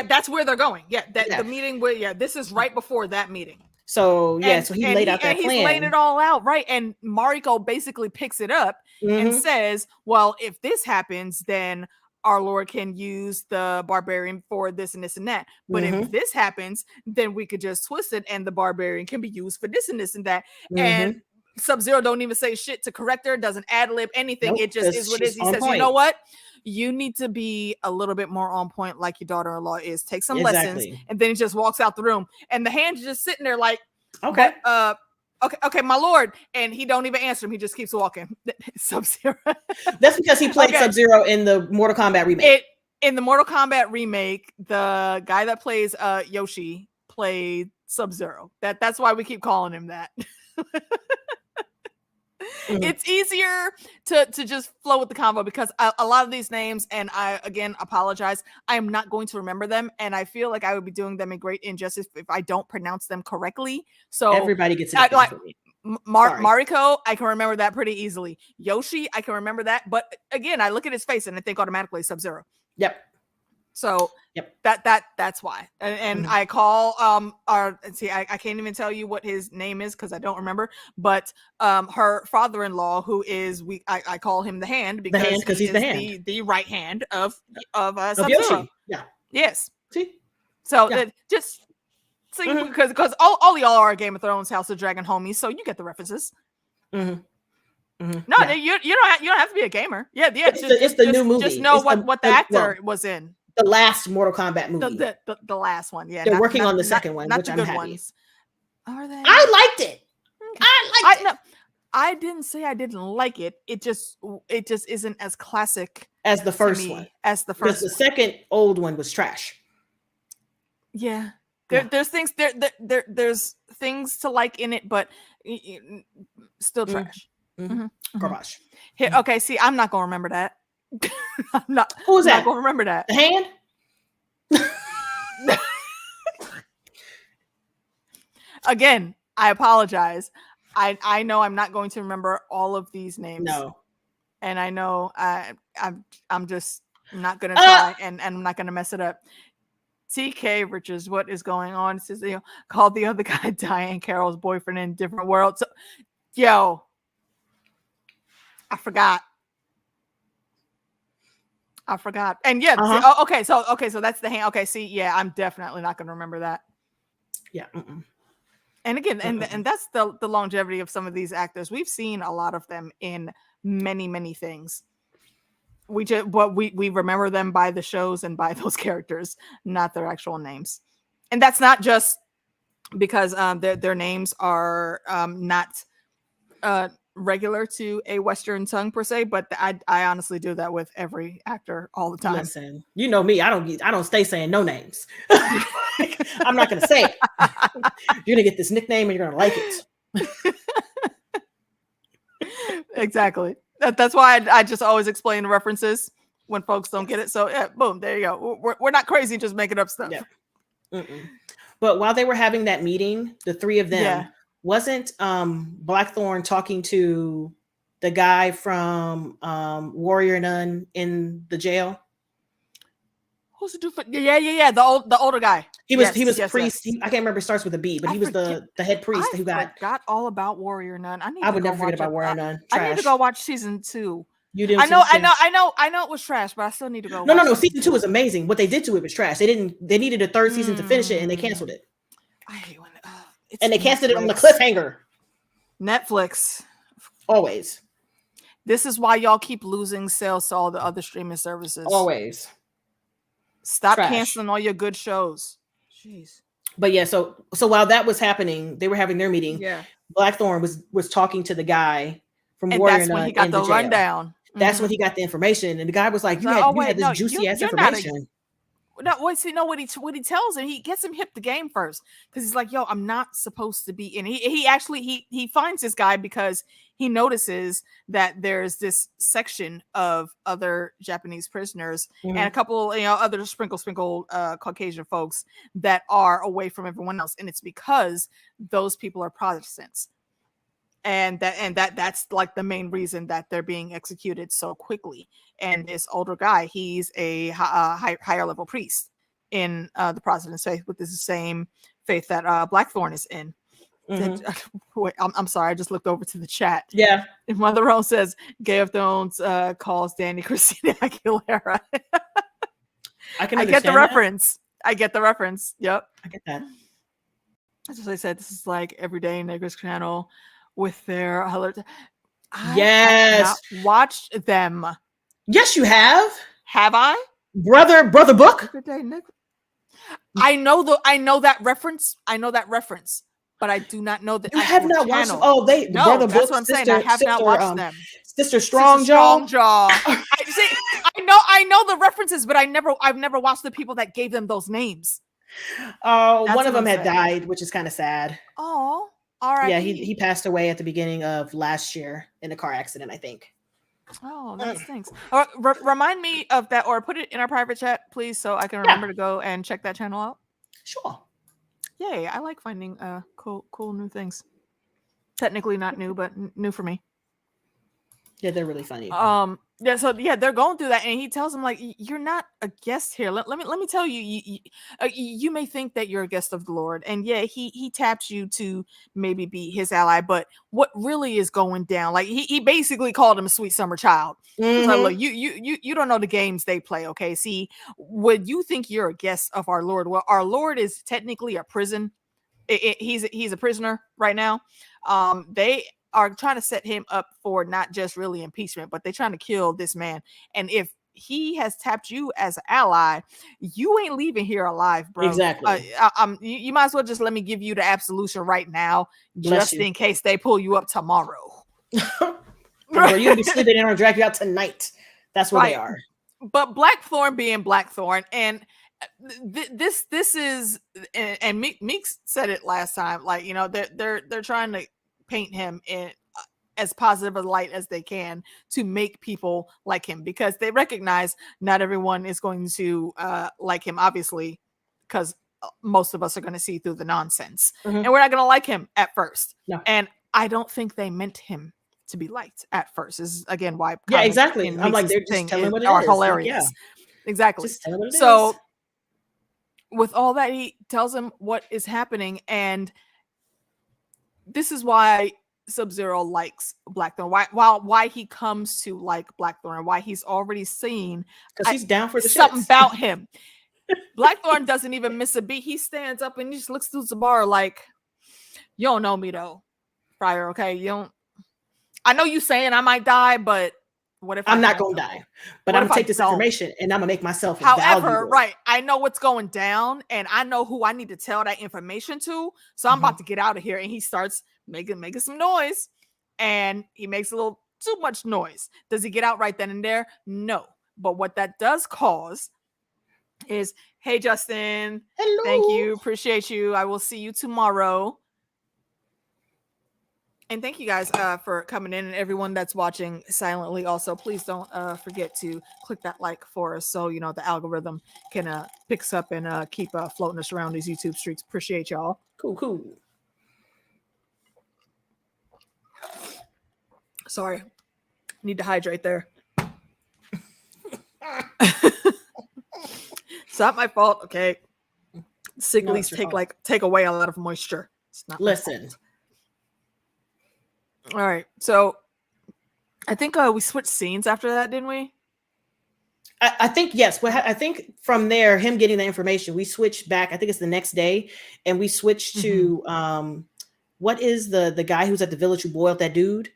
that's where they're going. The meeting where this is right before that meeting. So so he laid out that plan. He's laying it all out, right? And Mariko basically picks it up and says, "Well, if this happens, then our Lord can use the barbarian for this and this and that. But if this happens, then we could just twist it and the barbarian can be used for this and this and that. And Sub-Zero don't even say shit to correct her, doesn't ad lib anything. Nope, it just is what it is. He says, you know what? You need to be a little bit more on point like your daughter-in-law is. Take some lessons. And then he just walks out the room. And the hand's just sitting there like, okay, okay, my lord. And he don't even answer him. He just keeps walking. Sub-Zero. That's because he played Sub-Zero in the Mortal Kombat remake. In the Mortal Kombat remake, the guy that plays Yoshi played Sub-Zero. That's why we keep calling him that. It's easier to just flow with the convo because a lot of these names, and I again apologize, I am not going to remember them, and I feel like I would be doing them a great injustice if I don't pronounce them correctly. So everybody gets it. Like Mariko, I can remember that pretty easily. Yoshi, I can remember that, but again, I look at his face and I think automatically Sub-Zero. Yep. So that's why. And I call I can't even tell you what his name is because I don't remember, but her father-in-law, who is I call him the hand because he's the hand. The right hand of Sub-Zero. Yeah. Yes. See? So just see because all y'all are Game of Thrones, House of Dragon homies, so you get the references. No, you don't have to be a gamer. It's the new movie. Just know what the actor was in. The last Mortal Kombat movie. The last one, yeah. They're working on the second one, not which the I'm good happy. Ones. Are they? I liked it. I didn't say I didn't like it. It just isn't as classic as the first one. As the first. The second old one was trash. Yeah. There's things there's things to like in it, but still trash. Garbage. Okay, see, I'm not gonna remember that. I'm not. Who was that? Not gonna remember that. The hand. Again, I apologize. I know I'm not going to remember all of these names. No. And I know I'm just not gonna try and I'm not gonna mess it up. TK Richards, what is going on? It says, called the other guy Diane Carroll's boyfriend in different world. So, yo, I forgot. And okay, so that's the hand. Okay, see, yeah, I'm definitely not gonna remember that. Yeah. And again, and that's the longevity of some of these actors. We've seen a lot of them in many things. We remember them by the shows and by those characters, not their actual names. And that's not just because their names are not regular to a Western tongue per se, but I honestly do that with every actor all the time. Listen, you know me, I don't stay saying no names. I'm not gonna say it. You're gonna get this nickname and you're gonna like it. Exactly. That's why I just always explain the references when folks don't get it. So yeah, boom, there you go. We're not crazy just making up stuff. Yeah. But while they were having that meeting, the three of them, wasn't Blackthorn talking to the guy from Warrior Nun in the jail? Who's the dude? Yeah. The older guy. He was priest. I can't remember. It starts with a B, but he was the head priest who forgot all about Warrior Nun. I would never forget about Warrior Nun. I need to go watch season 2. You did. I know it was trash, but I still need to go. No. Season 2 was amazing. What they did to it was trash. They needed a third season to finish it, and they canceled it. I hate when and they canceled it on the cliffhanger. Netflix. Always. This is why y'all keep losing sales to all the other streaming services. Always. Stop canceling all your good shows. Jeez. But yeah, so while that was happening, they were having their meeting. Yeah. Blackthorn was talking to the guy from and Warrior that's Nun when he got the rundown. That's when he got the information, and the guy was like, "You had this juicy ass information." What he tells him, he gets him hip the game first because he's like, "Yo, I'm not supposed to be in." He actually finds this guy because he notices that there's this section of other Japanese prisoners and a couple, other sprinkle Caucasian folks that are away from everyone else, and it's because those people are Protestants. And that's like the main reason that they're being executed so quickly. And this older guy, he's a higher level priest in the Protestant faith, with the same faith that Blackthorn is in. Wait, I'm sorry. I just looked over to the chat. Yeah. And Mother Rose says Game of Thrones calls Danny Christina Aguilera. I get the reference. I get the reference. Yep. I get that. As I said, this is like everyday Niggas channel with their Yes. have not watched them. Yes, you have. Have I? Brother book. Everyday Niggas. I know that reference. I know that reference, but I do not know that. You have not watched them. Oh, no, Brother that's Book, what I'm sister, saying. I have not watched them. Sister Strongjaw. I know the references, but I've never watched the people that gave them those names. One of them had died, which is kind of sad. Oh, all right. Yeah, he passed away at the beginning of last year in a car accident, I think. Oh, that stinks. Remind me of that, or put it in our private chat, please, so I can remember to go and check that channel out. Sure. Yay! I like finding cool new things. Technically not new, but new for me. Yeah, they're really funny. They're going through that, and he tells him like, "You're not a guest here. Let me tell you. You may think that you're a guest of the Lord, and yeah, he taps you to maybe be his ally, but what really is going down? Like he basically called him a sweet summer child. Mm-hmm. Like, look, you don't know the games they play. Okay, see, would you think you're a guest of our Lord? Well, our Lord is technically a prison. He's a prisoner right now. They are trying to set him up for not just really impeachment, but they're trying to kill this man. And if he has tapped you as an ally, you ain't leaving here alive, bro. Exactly. You might as well just let me give you the absolution right now, Bless you. in case they pull you up tomorrow. Bro, you're gonna be sleeping in or drag you out tonight. That's where they are. But Blackthorn being Blackthorn, and this is, and Meeks said it last time. Like, you know, they're trying to paint him in as positive a light as they can to make people like him, because they recognize not everyone is going to like him, obviously, because most of us are going to see through the nonsense, and we're not going to like him at first. No. And I don't think they meant him to be liked at first. This is again why exactly. I'm like, they're just telling what it is. Hilarious. Like, exactly. Just tell what it so is. With all that, he tells him what is happening, and this is why Sub-Zero likes Blackthorn. Why he comes to like Blackthorn, why he's already seen, because he's down for the something shits. about him. Blackthorn doesn't even miss a beat. He stands up and he just looks through the bar like, you don't know me though, Friar. Okay, you don't. I know you saying I might die, but what if I'm not gonna die? But I'm gonna take this information and I'm gonna make myself valuable. Right, I know what's going down, and I know who I need to tell that information to. So I'm about to get out of here. And he starts making some noise, and he makes a little too much noise. Does he get out right then and there? No. But what that does cause is, hey Justin, hello, thank you, appreciate you. I will see you tomorrow. And thank you guys for coming in, and everyone that's watching silently. Also, please don't forget to click that like for us, so you know the algorithm can pick us up and keep floating us around these YouTube streets. Appreciate y'all. Cool. Sorry, need to hydrate there. It's not my fault. Okay, sick leaves take away a lot of moisture. It's not. Listen. All right, so I think we switched scenes after that, didn't we? I think yes. Well, I think from there, him getting the information, we switched back. I think it's the next day, and we switched to what is the guy who's at the village who boiled that dude?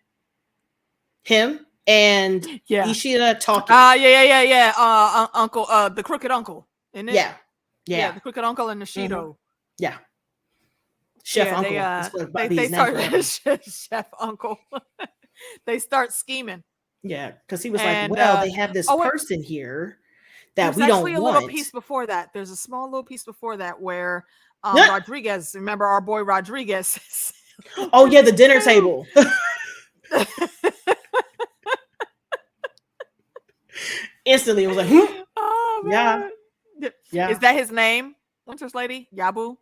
Him and Ishida talking. Yeah. Uncle, the crooked uncle, isn't it? Yeah. The crooked uncle and the Shido. Yeah. Chef Uncle. They start Chef Uncle. They start scheming. Yeah, because he was like, well, they have this person here that we don't want. There's a little piece before that. There's a small little piece before that where Rodriguez, remember our boy Rodriguez. Oh yeah, the dinner table. Instantly, it was like, oh, man. Yeah. Is that his name? Winter's Lady? Yabu?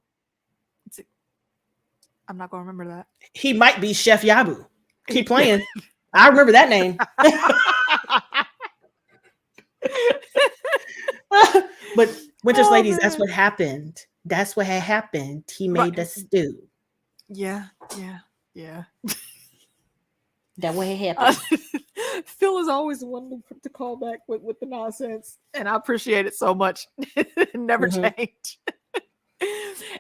I'm not gonna remember that. He might be Chef Yabu. Keep playing. I remember that name. But Winter's Ladies, that's what happened. That's what had happened. He made the stew. Yeah. Yeah. That way it happened. Phil is always the one to call back with the nonsense, and I appreciate it so much. It never changed.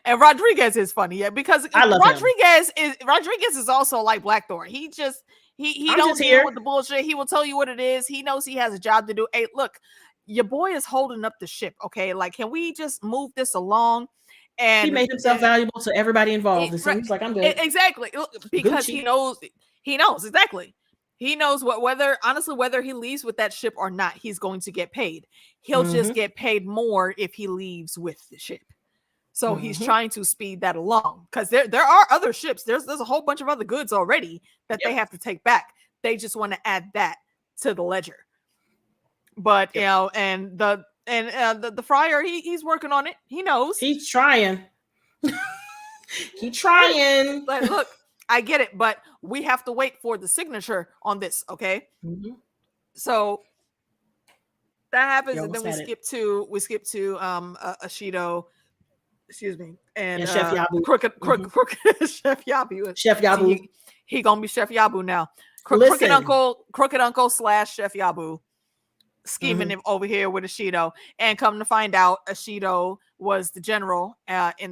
And Rodriguez is funny, yeah, because I love Rodriguez is also like Blackthorn. He don't deal with the bullshit. He will tell you what it is. He knows he has a job to do. Hey, look, your boy is holding up the ship. Okay, like, can we just move this along? And he made himself valuable to everybody involved. And so he's like, I'm good. Exactly, because Gucci. He knows exactly. He knows whether he leaves with that ship or not, he's going to get paid. He'll just get paid more if he leaves with the ship. So he's trying to speed that along, because there are other ships. There's a whole bunch of other goods already that they have to take back. They just want to add that to the ledger. But you know, and the friar, he's working on it. He knows. He's trying. He's trying. But look, I get it, but we have to wait for the signature on this, okay? So that happens, and then we skip to Ashido, excuse me, and Chef Yabu. Crooked Chef Yabu. Chef Yabu. He gonna be Chef Yabu now. Crooked Uncle / Chef Yabu scheming him over here with Ashido, and come to find out, Ashido was the general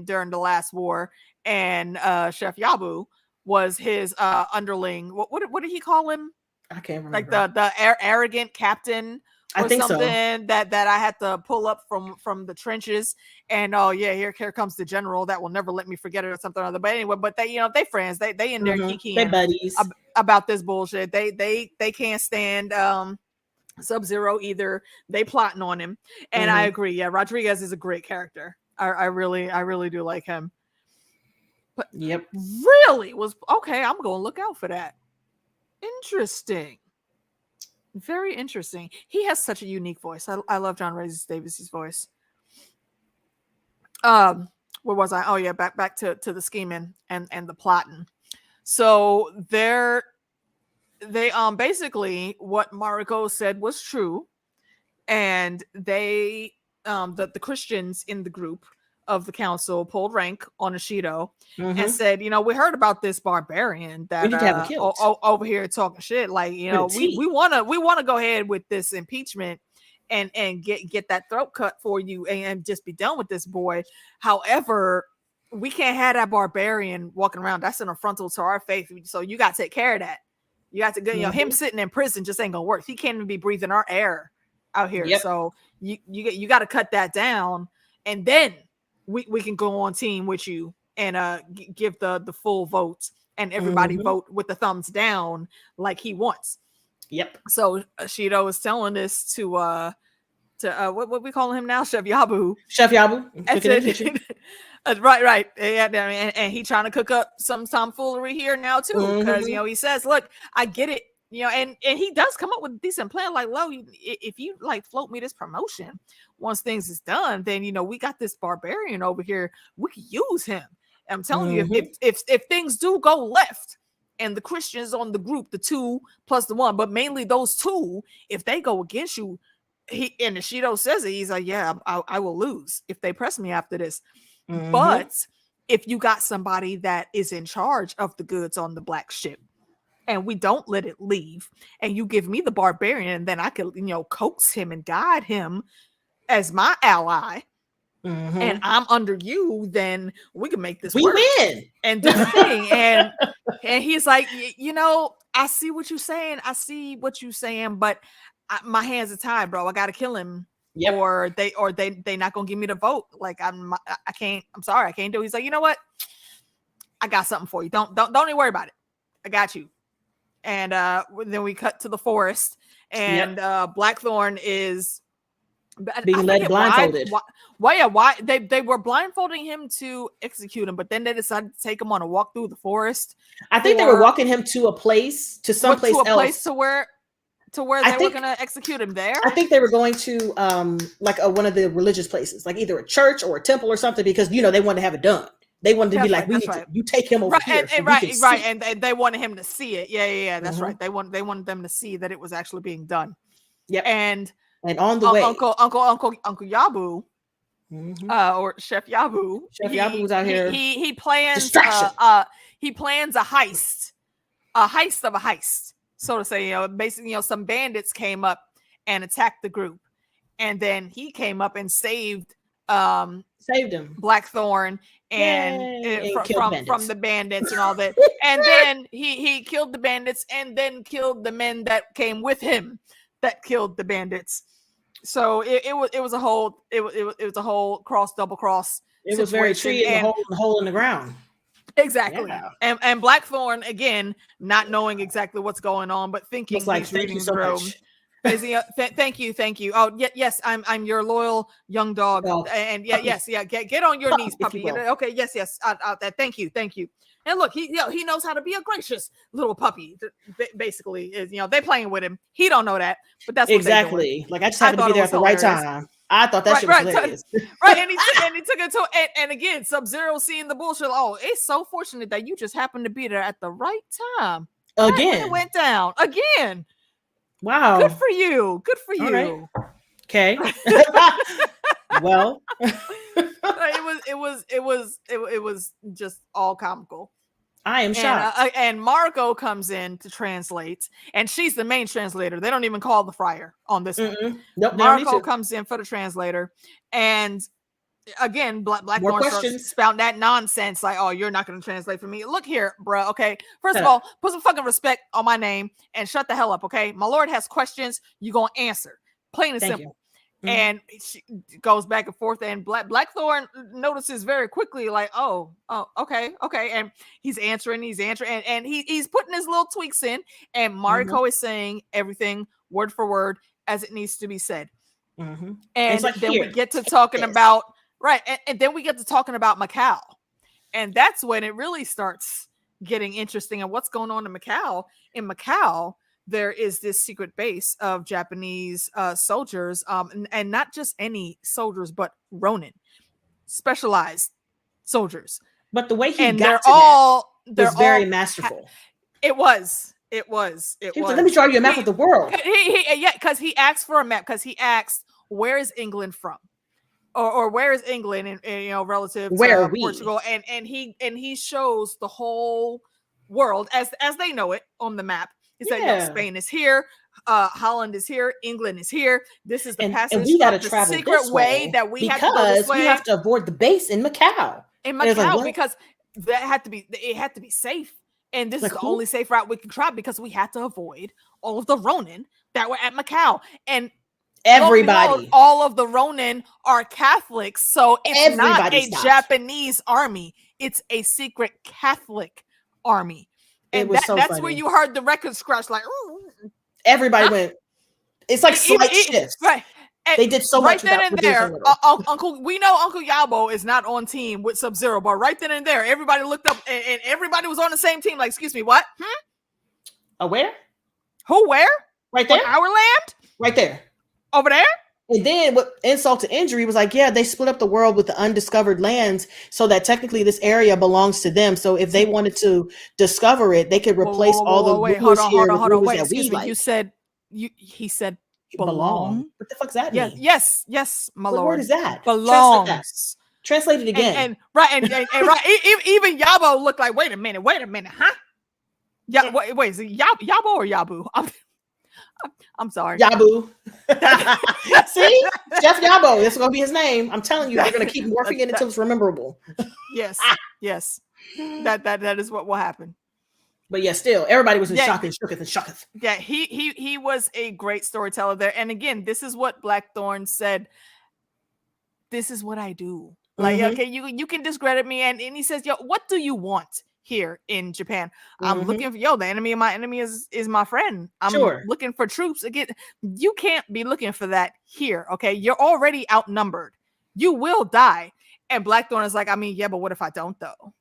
during the last war, and Chef Yabu was his underling. What did he call him? I can't remember. Like the arrogant captain. Or I think something that I had to pull up from the trenches, and here comes the general that will never let me forget it or something or other. But anyway, but they friends, they in there kikiing, they buddies about this bullshit. They can't stand Sub-Zero either. They plotting on him, and I agree. Yeah, Rodriguez is a great character. I really do like him. But really was okay. I'm gonna look out for that. Interesting. Very interesting. He has such a unique voice. I love John Rhys Davies' voice. Where was I? Oh yeah, back to the scheming and the plotting. So they basically what Mariko said was true, and they the Christians in the group of the council pulled rank on Ashido and said, we heard about this barbarian that over here talking shit. Like, we want to go ahead with this impeachment and get that throat cut for you and just be done with this boy. However, we can't have that barbarian walking around. That's an affrontal to our faith. So you got to take care of that. You got to him sitting in prison just ain't gonna work. He can't even be breathing our air out here. So you got to cut that down, and then we can go on team with you and give the full vote, and everybody vote with the thumbs down like he wants. So Ashido was telling this to what we call him now, Chef Yabu. Right. Yeah, and he trying to cook up some tomfoolery here now too, because he says, look, I get it, and he does come up with a decent plan. Like, Lo, if you like float me this promotion, once things is done, then we got this barbarian over here. We could use him. I'm telling you, if things do go left, and the Christians on the group, the 2 plus the 1, but mainly those 2, if they go against you, and Ashido says it, he's like, yeah, I will lose if they press me after this. But if you got somebody that is in charge of the goods on the black ship, and we don't let it leave, and you give me the barbarian, then I could, coax him and guide him as my ally, and I'm under you, then we can make this work. Win and do the thing. And he's like, I see what you're saying, but my hands are tied, bro. I gotta kill him. Or they not gonna give me the vote. Like I can't. I'm sorry, I can't do it. He's like, you know what? I got something for you. Don't even worry about it. I got you. And then we cut to the forest, and Blackthorn is being led blindfolded. Why they were blindfolding him to execute him, but then they decided to take him on a walk through the forest. I think they were walking him to someplace else. To where they were going to execute him there. I think they were going to like one of the religious places, like either a church or a temple or something, because they wanted to have it done. They wanted to be like, you take him over here, and they wanted him to see it. Yeah, that's right. They wanted them to see that it was actually being done. And on the way, Uncle Yabu, or Chef Yabu. Yabu was out here. He plans. Distraction. he plans a heist of a heist, so to say. Basically, some bandits came up and attacked the group, and then he came up and saved him, Blackthorn, and from the bandits and all that. And then he killed the bandits, and then killed the men that came with him that killed the bandits. So it was a whole double cross. It was very tree and the hole in the ground. Exactly. Yeah. And Blackthorn, again, not knowing exactly what's going on, but thinking he's reading the room. Thank you. Oh, yes, I'm your loyal young dog. And get on your knees, puppy. Okay, yes. Thank you. And look, he knows how to be a gracious little puppy. Basically, is they playing with him. He don't know that, but that's what exactly. Like I just happened to be there at the right time. I thought that shit was hilarious. Right, and he took it to and again, Sub-Zero seeing the bullshit. Oh, it's so fortunate that you just happened to be there at the right time. Again, it went down again. Wow, good for you. Right. Okay. Well, it was just all comical. I am shocked. And Marco comes in to translate, and she's the main translator. They don't even call the friar on this one. Nope, Marco comes in for the translator, and again, Blackthorn starts spouting that nonsense like, "Oh, you're not going to translate for me. Look here, bro. Okay, first of all, put some fucking respect on my name and shut the hell up. Okay, my lord has questions. You gonna answer, plain and simple." And she goes back and forth, and Blackthorn notices very quickly, like, oh, okay, and he's answering, and he's putting his little tweaks in, and Mariko is saying everything word for word as it needs to be said. And then we get to talking about and then we get to talking about Macau, and that's when it really starts getting interesting. And what's going on in Macau? In Macau, there is this secret base of Japanese soldiers, and not just any soldiers, but Ronin, specialized soldiers. But the way he and got they're very masterful. It was. Let me draw you a map of the world. Because he asked for a map. Because he asked, "Where is England from?" Or where is England, and relative to Portugal, and he shows the whole world as they know it on the map. He said, Spain is here, Holland is here, England is here. This is the passage. And we got to travel secret this way that we have to go this way. We have to avoid the base in Macau. Because that had to be safe. And this is the only safe route we can try, because we had to avoid all of the Ronin that were at Macau. And everybody, all of the Ronin are Catholics, so it's not a Japanese army; it's a secret Catholic army. And that's funny. Where you heard the record scratch, like everybody went. It's like slight shifts. Right. They did so much then and there. We know Uncle Yabo is not on team with Sub-Zero, but right then and there, everybody looked up and everybody was on the same team. Like, excuse me, what? Where? Who? Where? Right there. On our land? Right there. Over there? And then what insult to injury was like, they split up the world with the undiscovered lands so that technically this area belongs to them. So if they wanted to discover it, they could replace all the hold on. Wait, excuse me. He said belong. What the fuck's that mean? Yes, my lord. What word is that? Belongs. Translate it again. And right. Even Yabo looked like, wait a minute, huh? Yeah, wait, is it Yabo or Yabu? I'm sorry. Yabu. See? Chef Yabo. That's going to be his name. I'm telling you, they're going to keep morphing it until it's rememberable. Yes. That is what will happen. But still, everybody was in shock and shooketh. Yeah, he was a great storyteller there. And again, this is what Blackthorn said. This is what I do. Like, okay, you can discredit me. And he says, what do you want here in Japan? I'm looking for the enemy of my enemy is my friend. I'm looking for troops. Again, you can't be looking for that here. Okay, you're already outnumbered. You will die. And Blackthorn is like, but what if I don't though?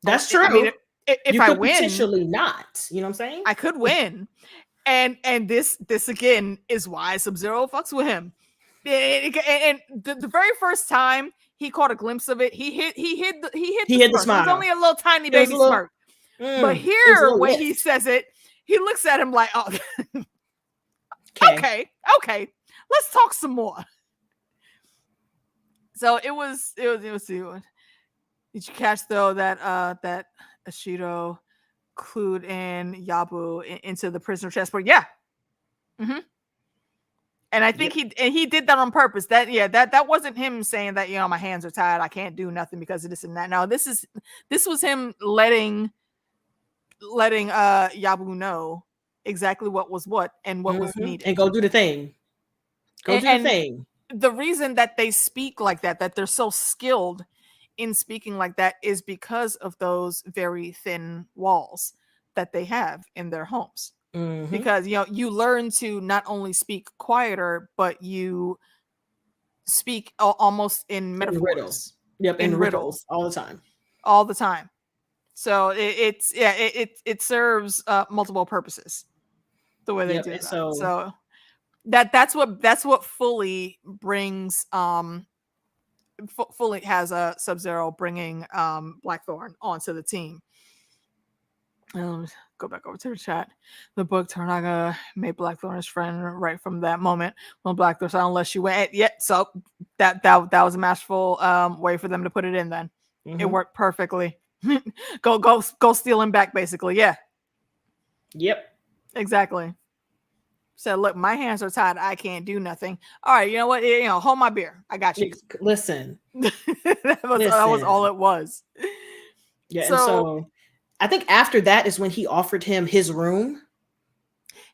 That's true. I mean, if I win, potentially not. You know what I'm saying? I could win. and this again is why Sub-Zero fucks with him. And the very first time he caught a glimpse of it, he hid the smile. It was only a little tiny baby smirk. But here, when he says it, he looks at him like, oh, okay, let's talk some more. So it was. Did you catch though that Ashido clued in Yabu into the prisoner chessboard. Yeah. Mm-hmm. And I think he did that on purpose. That wasn't him saying that, my hands are tied, I can't do nothing because of this and that. No, this was him letting Yabu know exactly what was what and what was needed. And go do the thing. Do the thing. The reason that they speak like that they're so skilled in speaking like that is because of those very thin walls that they have in their homes. Because you learn to not only speak quieter, but you speak almost in metaphors. In riddles. Yep, in riddles all the time. So it serves multiple purposes the way they do that. So that's what fully brings fully has a Sub-Zero bringing Blackthorn onto the team. Go back over to the chat. The book Toranaga made Blackthorn his friend right from that moment when Blackthorn said, unless you went yet. So that was a masterful way for them to put it in then. It worked perfectly. go steal him back, basically. Yeah. Yep. Exactly. Said, look, my hands are tied. I can't do nothing. All right, you know what? Hold my beer. I got you. Listen. that was all it was. Yeah, so I think after that is when he offered him his room.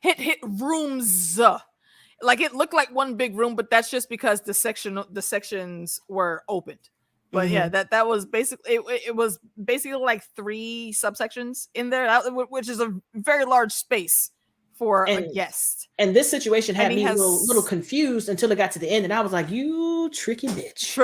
Hit rooms. Like it looked like one big room, but that's just because the sections were opened. But yeah, that was basically it was basically like 3 subsections in there, which is a very large space for a guest. And this situation had me a little confused until it got to the end, and I was like, "You tricky bitch."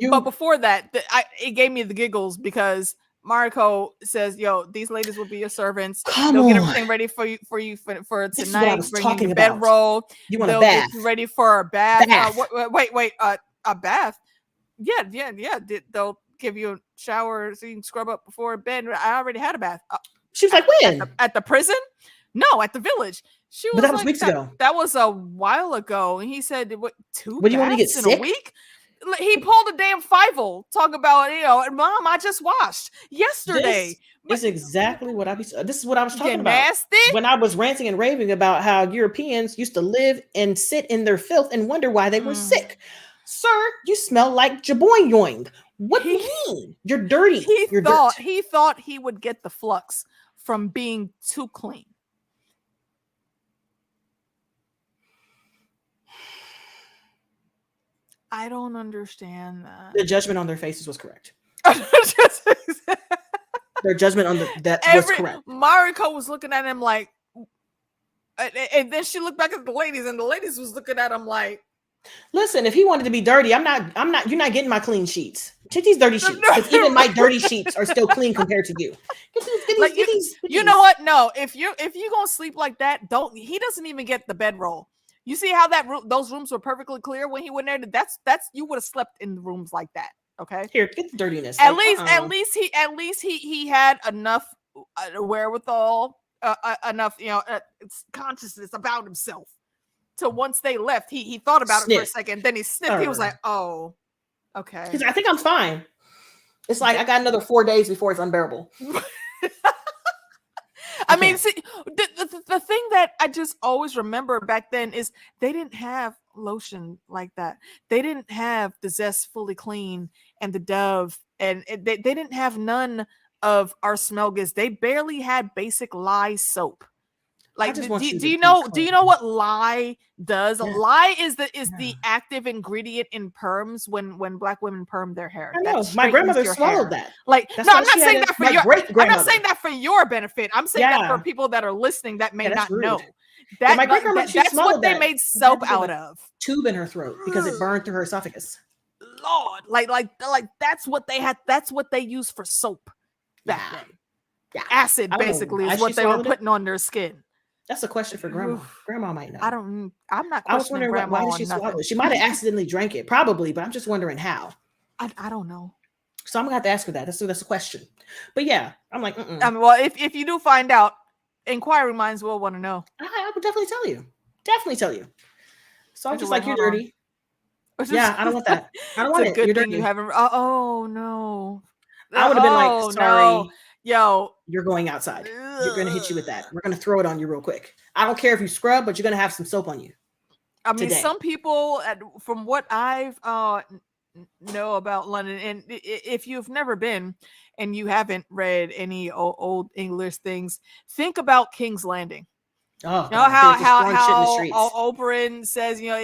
But before that, it gave me the giggles because Mariko says, "Yo, these ladies will be your servants. They'll get everything ready for you for tonight. Bring you your bedroll. They'll get you ready for a bath. Wait, a bath? Yeah. They'll give you a shower so you can scrub up before bed. I already had a bath." She was like, "When? At the prison? No, at the village." She was but that was weeks ago. That was a while ago. And he said, "What, 2 What do you want me to get in sick? A week?" He pulled a damn Fievel. Talk about, Mom, I just washed yesterday. This is exactly what this is what I was talking about. Nasty? When I was ranting and raving about how Europeans used to live and sit in their filth and wonder why they were sick. Sir, you smell like jaboing yoing. What do you mean? You're dirty. He thought he would get the flux from being too clean. I don't understand that. The judgment on their faces was correct. Their judgment on that was correct. Mariko was looking at him like, and then she looked back at the ladies, and the ladies was looking at him like, listen, if he wanted to be dirty, you're not getting my clean sheets. Take these dirty sheets, because even my dirty sheets are still clean compared to you. Get these. You know what? No, if you gonna sleep like that, he doesn't even get the bedroll. You see how those rooms were perfectly clear when he went there? That's you would have slept in rooms like that. Okay. Here, get the dirtiness. At least he had enough wherewithal, enough consciousness about himself. So once they left, he thought about it for a second. Then he sniffed. He was like, "Oh, okay." I think I'm fine. It's like I got another 4 days before it's unbearable. I mean, see, the thing that I just always remember back then is they didn't have lotion like that. They didn't have the Zest Fully Clean and the Dove, and they didn't have none of our smell goods. They barely had basic lye soap. Like, do you know what lye does? Yeah. Lye is the active ingredient in perms when Black women perm their hair. I know. My grandmother swallowed that. Like, no, I'm not saying that for your. I'm not saying that for your benefit. I'm saying that for people that are listening that may not know. My great grandmother, that's what they made soap out of. Tube in her throat because it burned through her esophagus. Lord, like that's what they had. That's what they used for soap back then. Yeah. Acid basically is what they were putting on their skin. That's a question for grandma. Grandma might know. I'm not. I was wondering why did she swallow it? She might have accidentally drank it, probably, but I'm just wondering how. I don't know. So I'm gonna have to ask her that. That's a question. But yeah, I'm like, well, if you do find out, inquiring minds will want to know. I would definitely tell you. So I'm just like, you're dirty. Yeah, I don't want that. I don't want it. You're dirty. You haven't. Oh no. I would have been like, Oh sorry, no, yo. you're going outside. You're going to hit you with that. We're going to throw it on you real quick. I don't care if you scrub, but you're going to have some soap on you. I mean, today. some people, from what I've know about London, and if you've never been and you haven't read any old English things, think about King's Landing. Oh, you know God, how Oberyn says, you know,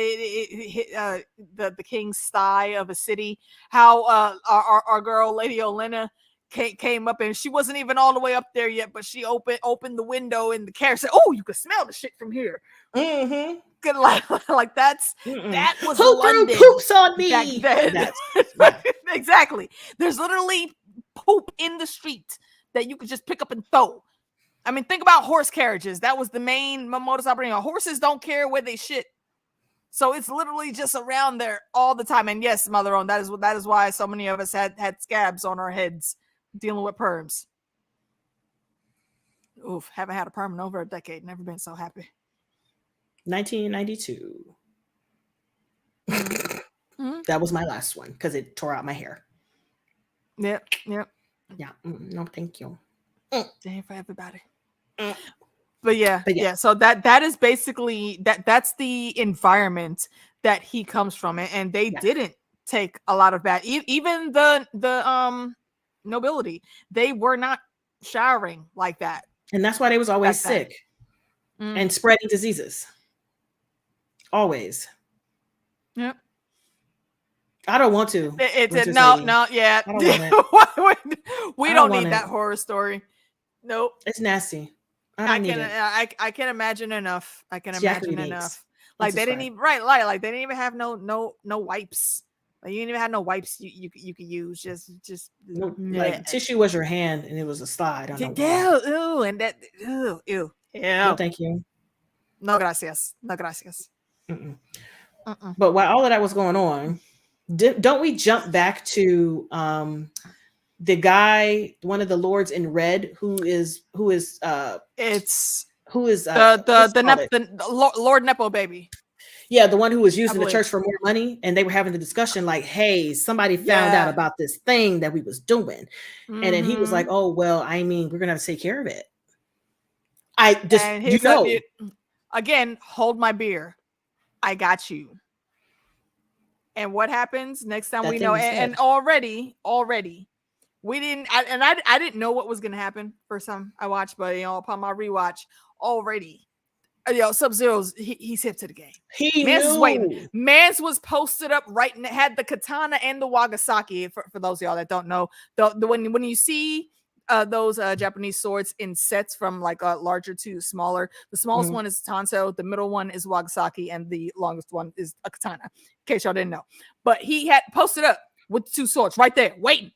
the king's sty of a city. How our girl Lady Olenna came up, and she wasn't even all the way up there yet, but she opened the window in the carriage, said, "Oh, you can smell the shit from here." Mm-hmm. Like that was who London threw poops on me? That's exactly. There's literally poop in the street that you could just pick up and throw. I mean, think about horse carriages. That was the main modus operandi. Horses don't care where they shit, so it's literally just around there all the time. And yes, Mother Own, that is why so many of us had scabs on our heads dealing with perms. Oof, haven't had a perm in over a decade. Never been so happy. 1992. Mm-hmm. That was my last one because it tore out my hair. Yep. Yeah. No, thank you. Damn for everybody. But yeah. So that is basically that's the environment that he comes from, and they didn't take a lot of that. Even the nobility, they were not showering like that, and that's why they was always sick and spreading diseases. Always. Yep. I don't want to. No, yeah. We don't need that horror story. Nope. It's nasty. I can imagine enough. I can imagine enough. Like they didn't even like they didn't even have no wipes. Like you didn't even have no wipes you could use. Just like tissue was your hand and it was a slide. Ew, and that ew. Yeah. No, thank you. No gracias. Mm-mm. But while all of that was going on, don't we jump back to the guy, one of the lords in red, who is Lord Nepo baby. Yeah, the one who was using the church for more money, and they were having the discussion like, hey, somebody found out about this thing that we was doing. And then he was like, oh, well, I mean, we're gonna have to take care of it. Again, hold my beer. I got you. And what happens next time we know? And already we didn't. I didn't know what was gonna happen first time I watched, but upon my rewatch, already, Sub-Zero's he's hip to the game. Mans is waiting. Mans was posted up right and had the katana and the wagasaki. For those of y'all that don't know, when you see those Japanese swords in sets from like larger to smaller, the smallest one is Tanto, the middle one is wagasaki, and the longest one is a katana. In case y'all didn't know, but he had posted up with 2 swords right there, waiting.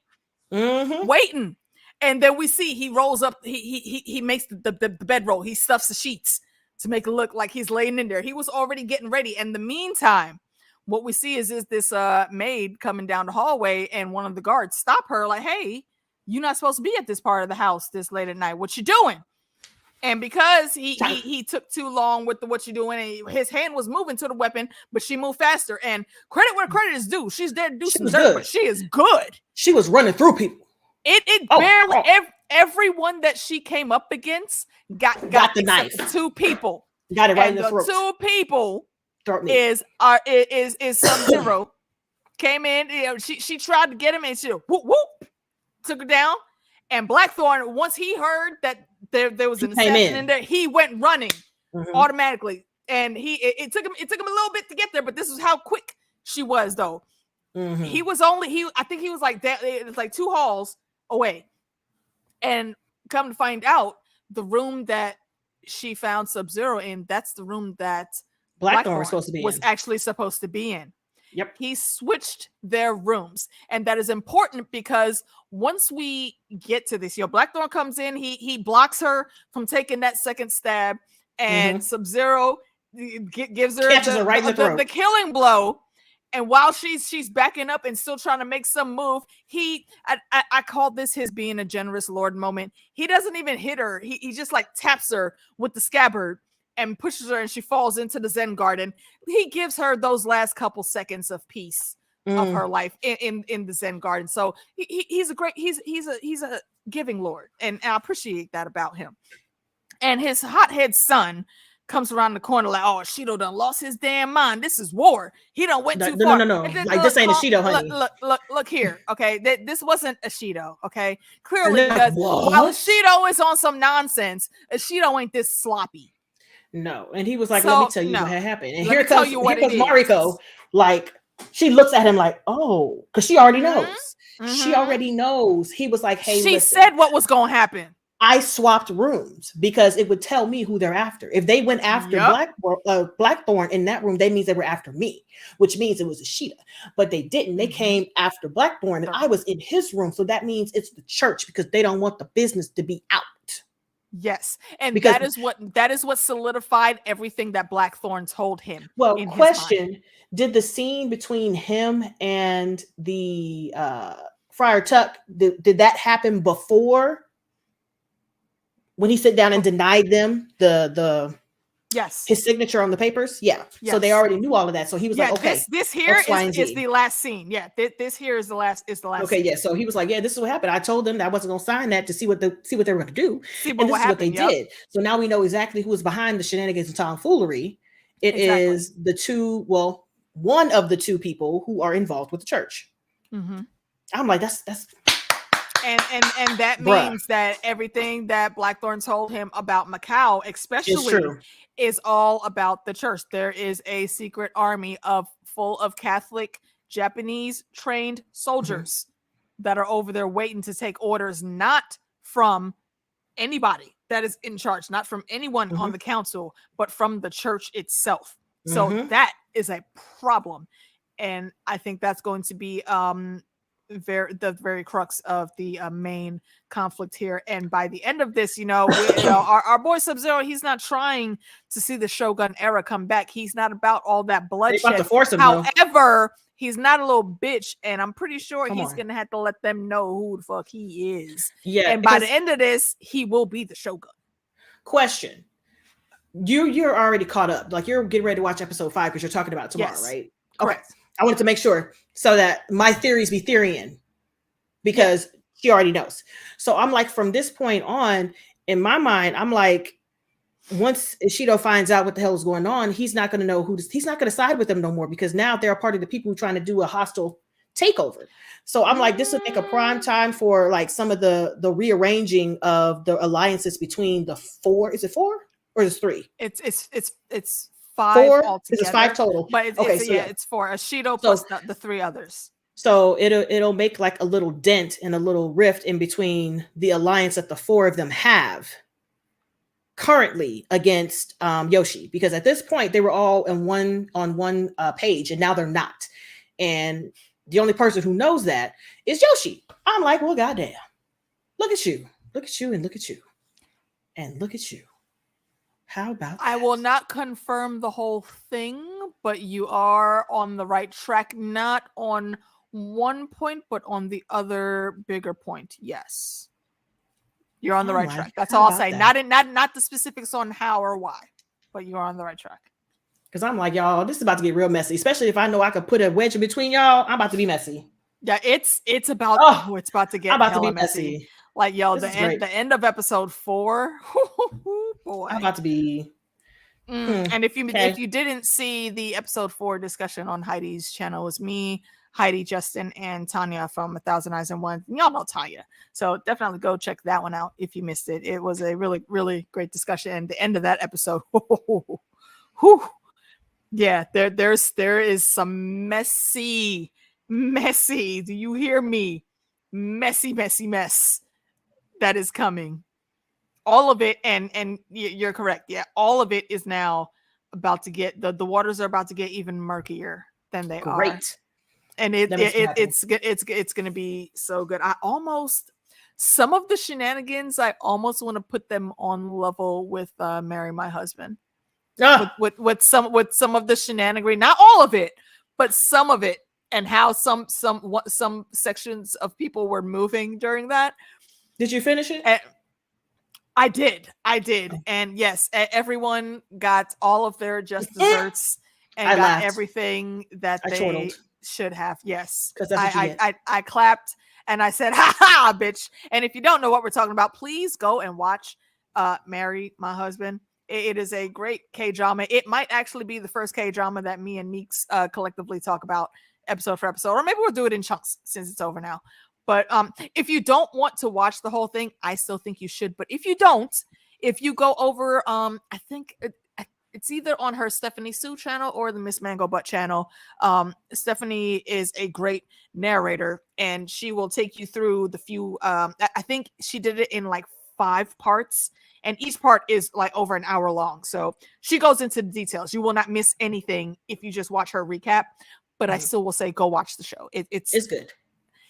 And then we see he rolls up. He makes the bedroll. He stuffs the sheets to make it look like he's laying in there. He was already getting ready. In the meantime, what we see is this maid coming down the hallway, and one of the guards stop her like, "Hey, you're not supposed to be at this part of the house this late at night. What you doing?" And because he took too long with what you doing, and his hand was moving to the weapon, but she moved faster. And credit where credit is due. She's there to do some dirt, but she is good. She was running through people. Barely everyone that she came up against got the knife. 2 people got it right in the throat. 2 people is Sub-Zero came in. She tried to get him, and she whoop took her down. And Blackthorn, once he heard that there was an assassin in there, he went running automatically. And it took him a little bit to get there, but this is how quick she was, though. He was I think he was like that. It was like 2 halls away. And come to find out, the room that she found Sub-Zero in, that's the room that Blackthorn was actually supposed to be in. Yep. He switched their rooms. And that is important because once we get to this, Blackthorn comes in, he blocks her from taking that second stab, and Sub-Zero gives her the killing blow. And while she's backing up and still trying to make some move, I call this his being a generous Lord moment. He doesn't even hit her. He just like taps her with the scabbard and pushes her, and she falls into the Zen garden. He gives her those last couple seconds of peace of her life in the Zen garden. So he's a giving Lord, and I appreciate that about him. And his hothead son comes around the corner like, oh, Shido done lost his damn mind. This is war. He done went too far. No. Like, this ain't a Shido, honey. Look here. Okay. This wasn't a Shido. Okay. Clearly, because while Shido is on some nonsense, a Shido ain't this sloppy. No. And he was like, let me tell you what had happened. And here comes Mariko. Like, she looks at him like, oh, because she already knows. She already knows. He was like, hey, she said what was going to happen. I swapped rooms because it would tell me who they're after. If they went after Blackthorn in that room, that means they were after me, which means it was a Shido. But they didn't. They came after Blackthorn, and I was in his room. So that means it's the church because they don't want the business to be out. Yes. And because that is what solidified everything that Blackthorn told him. Well, question, did the scene between him and the Friar Tuck, did that happen before? When he sat down and denied them his signature on the papers? Yeah. Yes. So they already knew all of that. So he was like, okay. This here is the last scene. Yeah. This here is the last Okay, scene. yeah. So he was like, yeah, this is what happened. I told them that I wasn't gonna sign that to see what they were gonna do. And this is what they did. So now we know exactly who was behind the shenanigans and tomfoolery. It is one of the two people who are involved with the church. I'm like, that's And that means that everything that Blackthorn told him about Macau, especially, is all about the church. There is a secret army full of Catholic Japanese trained soldiers that are over there waiting to take orders, not from anybody that is in charge, not from anyone on the council, but from the church itself. So that is a problem. And I think that's going to be the very crux of the main conflict here. And by the end of this, our boy Sub-Zero, he's not trying to see the Shogun era come back. He's not about all that bloodshed. About to force him, however, he's not a little bitch, and I'm pretty sure he's gonna have to let them know who the fuck he is. Yeah, and by the end of this, he will be the Shogun. Question: You're already caught up. Like, you're getting ready to watch episode 5 because you're talking about it tomorrow, right? Correct. Okay. I wanted to make sure so that my theories be theorying, because she already knows. So I'm like, from this point on, in my mind, I'm like, once Ishido finds out what the hell is going on, he's not going to know he's not going to side with them no more, because now they're a part of the people who are trying to do a hostile takeover. So I'm like, this would make a prime time for like some of the rearranging of the alliances between the 4. Is it 4 or is it 3? It's 5 altogether. It's 5 total. But it's 4. Ishido plus the 3 others. So it'll make like a little dent and a little rift in between the alliance that the 4 of them have currently against Yoshi, because at this point they were all on one page, and now they're not. And the only person who knows that is Yoshi. I'm like, well, goddamn, look at you, and look at you, and look at you. How about that? I will not confirm the whole thing, but you are on the right track. Not on one point, but on the other bigger point. Yes, you're on the right track. That's all I'll say. Not the specifics on how or why, but you are on the right track. Because I'm like, y'all, this is about to get real messy. Especially if I know I could put a wedge in between y'all. I'm about to be messy. Yeah, it's about it's about to get I'm about to be messy. Like, yo, the end of episode 4. Boy, I'm about to be. And if you didn't see the episode 4 discussion on Heidi's channel, it was me, Heidi, Justin, and Tanya from 1000 Eyes and One. Y'all know Tanya, so definitely go check that one out if you missed it. It was a really, really great discussion. And the end of that episode, yeah, there is some messy. Do you hear me? Messy mess that is coming. All of it, and you're correct. Yeah, all of it is now about to get the waters are about to get even murkier than they are. And it's going to be so good. Some of the shenanigans, I almost want to put them on level with Marry My Husband. With some of the shenanigan, not all of it, but some of it, and how some sections of people were moving during that. Did you finish it? I did. And yes, everyone got all of their just desserts and got everything that they should have. Yes, because that's what you get. I clapped and I said, "Ha ha, bitch!" And if you don't know what we're talking about, please go and watch "Marry My Husband." It is a great K-drama. It might actually be the first K-drama that me and Meeks collectively talk about episode for episode, or maybe we'll do it in chunks since it's over now. But if you don't want to watch the whole thing, I still think you should. But if you don't, if you go over, I think it's either on her Stephanie Sue channel or the Miss Mango Butt channel. Stephanie is a great narrator, and she will take you through the few. I think she did it in like 5 parts, and each part is like over an hour long. So she goes into the details. You will not miss anything if you just watch her recap. But I still will say, go watch the show. It's good.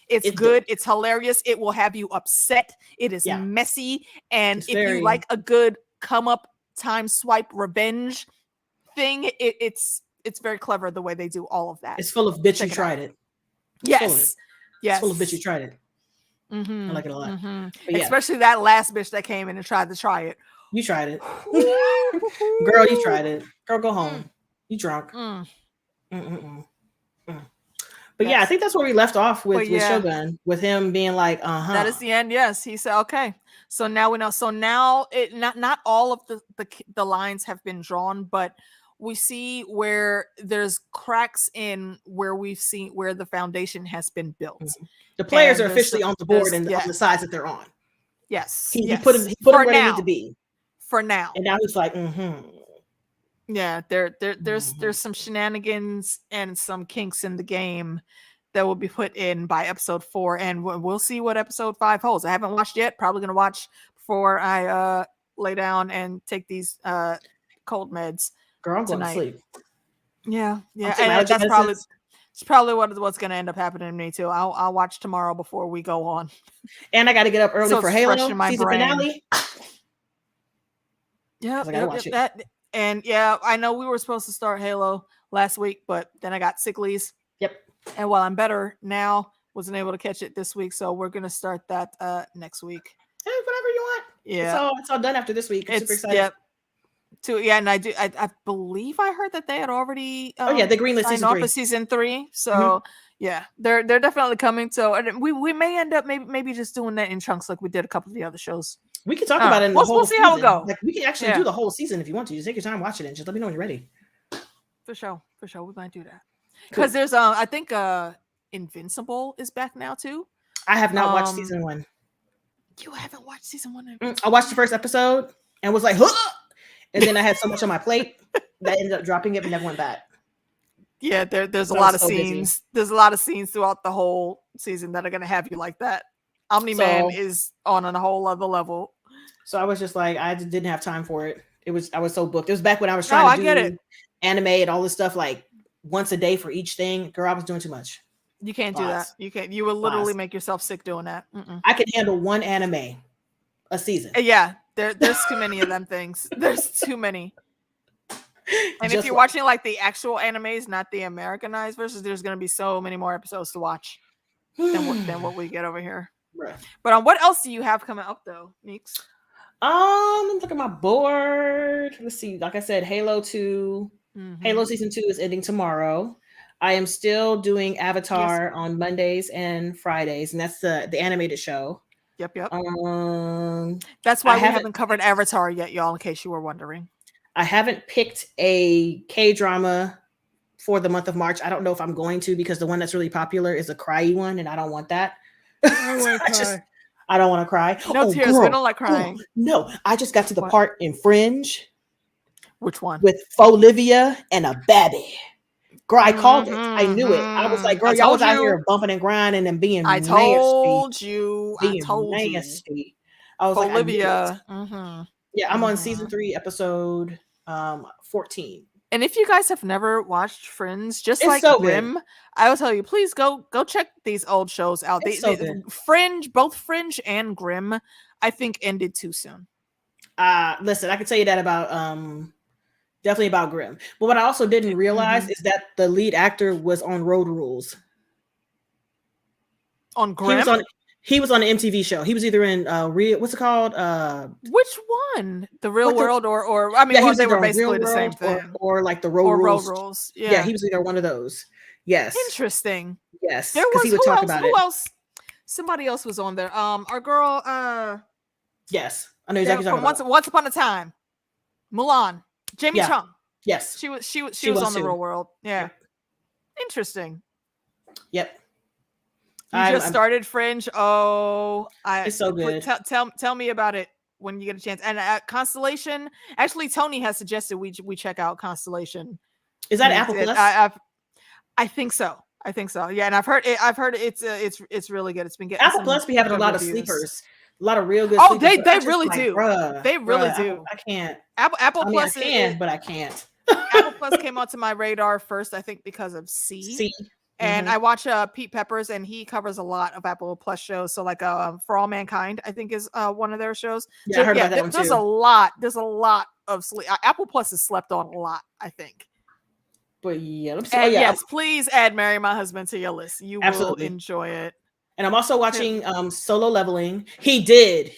It's good. It's hilarious. It will have you upset. It is messy. And if you like a good come up time swipe revenge thing, it's very clever the way they do all of that. It's full of bitch you tried it. Yes. It's full of bitch you tried it. I like it a lot. Especially that last bitch that came in and tried to try it. You tried it. Girl, you tried it. Girl, go home. You drunk. But yeah, I think that's where we left off with Shogun, with him being like, that is the end. Yes, he said, okay. So now we know. So now it not all of the lines have been drawn, but we see where there's cracks in where we've seen where the foundation has been built. The players are officially on the board and on the sides that they're on. Yes, he put them where they need to be for now. And now he's like, Yeah, there's some shenanigans and some kinks in the game that will be put in by episode 4, and we'll see what episode 5 holds. I haven't watched yet. Probably gonna watch before I lay down and take these cold meds. Girl, I'm going to sleep. Yeah, and that's probably what's gonna end up happening to me too. I'll watch tomorrow before we go on. And I got to get up early for Halo season finale. Yeah, and yeah, I know we were supposed to start Halo last week, but then I got sicklies. Yep. And while I'm better now, wasn't able to catch it this week, so we're gonna start that next week. Hey, whatever you want. Yeah, it's all done after this week. I'm super excited. And I believe I heard that they had already they greenlit season 3. For season 3. So yeah, they're definitely coming. So we may end up maybe just doing that in chunks like we did a couple of the other shows. We can talk about it in the whole we'll see season. How it go. Like we can actually do the whole season if you want to. Just take your time watching it. Just let me know when you're ready. For sure. We might do that. Because there's I think Invincible is back now too. I have not watched season 1. You haven't watched season 1? I watched the first episode and was like, huh! And then I had so much on my plate that I ended up dropping it and never went back. Yeah, there's a lot of scenes. Busy. There's a lot of scenes throughout the whole season that are gonna have you like that. Omni-Man is on a whole other level. So I was just like, I didn't have time for it. I was so booked. It was back when I was trying to do anime and all this stuff like once a day for each thing. Girl, I was doing too much. You can't do that. You can't. You will literally make yourself sick doing that. I can handle one anime a season. Yeah, there's too many of them things. There's too many. And if you're watching like the actual animes, not the Americanized versions, there's going to be so many more episodes to watch than what we get over here. Right. But what else do you have coming up though, Meeks? Look at my board. Let's see. Like I said, Halo 2. Halo season 2 is ending tomorrow. I am still doing Avatar on Mondays and Fridays, and that's the animated show. Yep. That's why we haven't covered Avatar yet, y'all, in case you were wondering. I haven't picked a K-drama for the month of March. I don't know if I'm going to, because the one that's really popular is a cryy one, and I don't want that. I don't want to cry. No tears. Girl. We don't like crying. No, I just got to the part in Fringe. Which one? With Olivia and a baby. Girl, I called it. I knew it. I was like, girl, y'all was out here bumping and grinding and being nasty. I told you. I was like, Olivia. Yeah, I'm on season 3, episode 14. And if you guys have never watched Friends, just it's like so Grimm, good. I will tell you, please go check these old shows out. Fringe, both Fringe and Grimm, I think ended too soon. Listen, I can tell you that about definitely about Grimm. But what I also didn't realize is that the lead actor was on Road Rules. On Grimm? He was on an MTV show. He was either in what's it called? Which one? The Real World or I mean, they were basically the same thing. Or like the Road Rules. Road Rules. Yeah, he was either one of those. Yes. Interesting. Yes. There Because was he would talk about it. Who else? Somebody else was on there. Our girl. Yes, I know exactly from talking about. Once Upon a Time. Mulan. Jamie Yeah. Chung. Yes. She was on the Real World. Yeah. Yep. Interesting. Yep. You just started Fringe. Oh, it's so good. Tell me about it when you get a chance. And Constellation. Actually, Tony has suggested we check out Constellation. Is that Apple Plus? I think so. I think so. Yeah, and I've heard it's really good. It's been getting Apple Plus be having a lot of sleepers. A lot of real good sleepers. They really do. They really do. I can't. Apple Plus I can, but I can't. Apple Plus came onto my radar first, I think, because of C. And I watch Pete Peppers, and he covers a lot of Apple Plus shows. So like For All Mankind, I think is one of their shows. Yeah, I heard about that one too. There's a lot of sleep. Apple Plus is slept on a lot, I think. But yeah, yes, please add Marry My Husband to your list. You will enjoy it. And I'm also watching Solo Leveling. He did.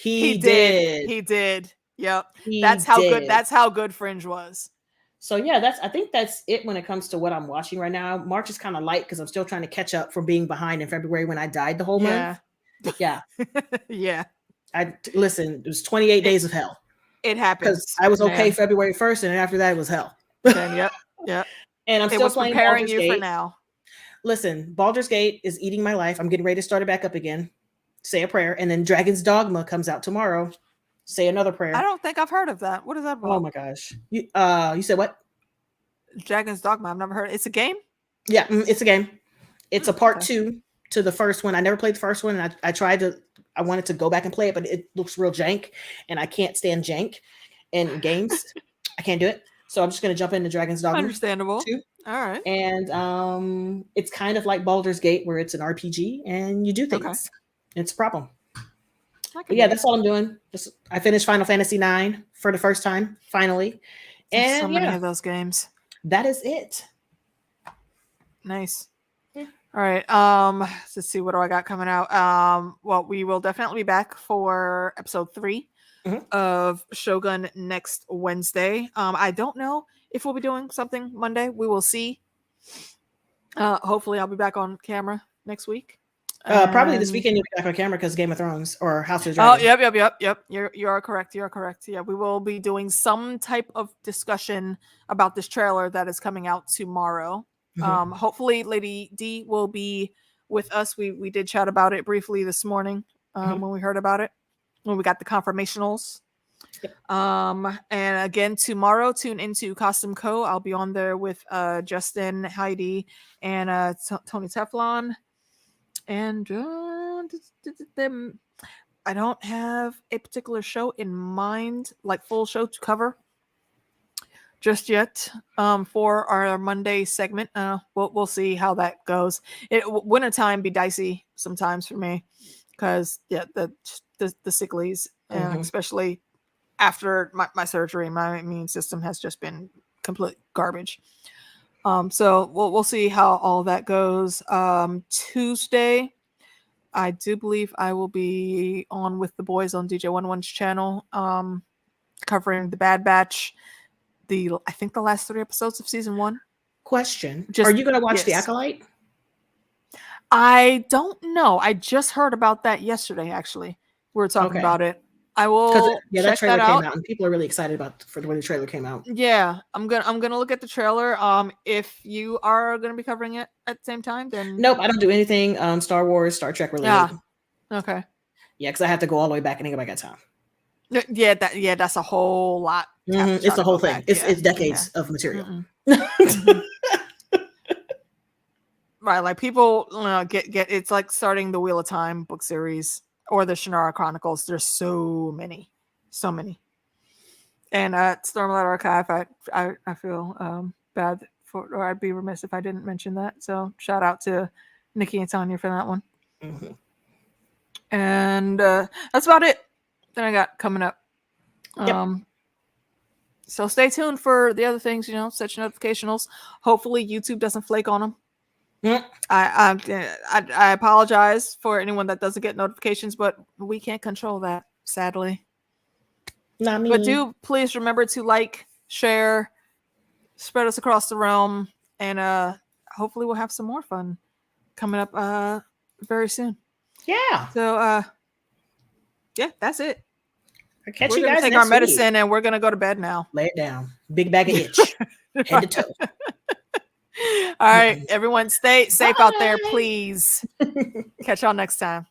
Yep. That's how good Fringe was. So yeah, I think that's it when it comes to what I'm watching right now. March is kind of light because I'm still trying to catch up from being behind in February when I died the whole month. Yeah. Yeah. Listen, it was 28 days of hell. It happens. Because I was okay February 1st, and after that it was hell. Yep. And I'm still playing preparing Baldur's you Gate. for now. Listen, Baldur's Gate is eating my life. I'm getting ready to start it back up again. Say a prayer, and then Dragon's Dogma comes out tomorrow. Say another prayer. I don't think I've heard of that. What is that about? Oh my gosh. You said what? Dragon's Dogma. I've never heard. It's a game? Yeah, it's a game. It's a part 2 to the first one. I never played the first one, and I wanted to go back and play it, but it looks real jank, and I can't stand jank in games. I can't do it. So I'm just going to jump into Dragon's Dogma. Understandable. 2. All right. And it's kind of like Baldur's Gate, where it's an RPG and you do things. Okay. It's a problem. But yeah, that's all I'm doing. I finished Final Fantasy 9 for the first time, finally. There's so many of those games. That is it. Nice. Yeah. All right. Let's see, what do I got coming out? Well, we will definitely be back for episode 3 of Shogun next Wednesday. I don't know if we'll be doing something Monday. We will see. Hopefully I'll be back on camera next week. Probably this weekend you'll be back on camera because Game of Thrones or House of Dragons. Oh, yep. You are correct. Yeah, we will be doing some type of discussion about this trailer that is coming out tomorrow. Hopefully Lady D will be with us. We did chat about it briefly this morning when we heard about it, when we got the confirmationals. Yep. And again, tomorrow, tune into CostumeCo. I'll be on there with Justin, Heidi, and Tony Teflon. And I don't have a particular show in mind, like full show to cover just yet for our Monday segment. We'll see how that goes. Wintertime be dicey sometimes for me because the sicklies, especially after my surgery, my immune system has just been complete garbage. So we'll see how all that goes. Tuesday, I do believe I will be on with the boys on DJ Wun Wun's channel, covering the Bad Batch. I think the last 3 episodes of season 1. Question: are you going to watch The Acolyte? I don't know. I just heard about that yesterday. Actually, we were talking about it. I will. That trailer came out, and people are really excited for the way the trailer came out. Yeah, I'm gonna look at the trailer. If you are gonna be covering it at the same time, then nope, I don't do anything Star Wars, Star Trek related. Okay. Yeah, because I have to go all the way back and ain't got time. Yeah, that's a whole lot. It's the whole thing. It's decades of material. Right, like people get it's like starting the Wheel of Time book series or the Shannara Chronicles. There's so many, and Stormlight Archive. I feel bad or I'd be remiss if I didn't mention that. So shout out to Nikki and Tanya for that one. And that's about it that I got coming up. So stay tuned for the other things, set your notifications. Hopefully YouTube doesn't flake on them. I apologize for anyone that doesn't get notifications, but we can't control that, sadly. Not me. But do please remember to like, share, spread us across the realm, and hopefully we'll have some more fun coming up very soon. Yeah. So yeah, that's it. I'll catch We're you gonna guys take next our medicine week. and we're gonna go to bed now. Lay it down. Big bag of itch. Head to toe. All right, everyone, stay safe out there, Bye. please. Catch y'all next time.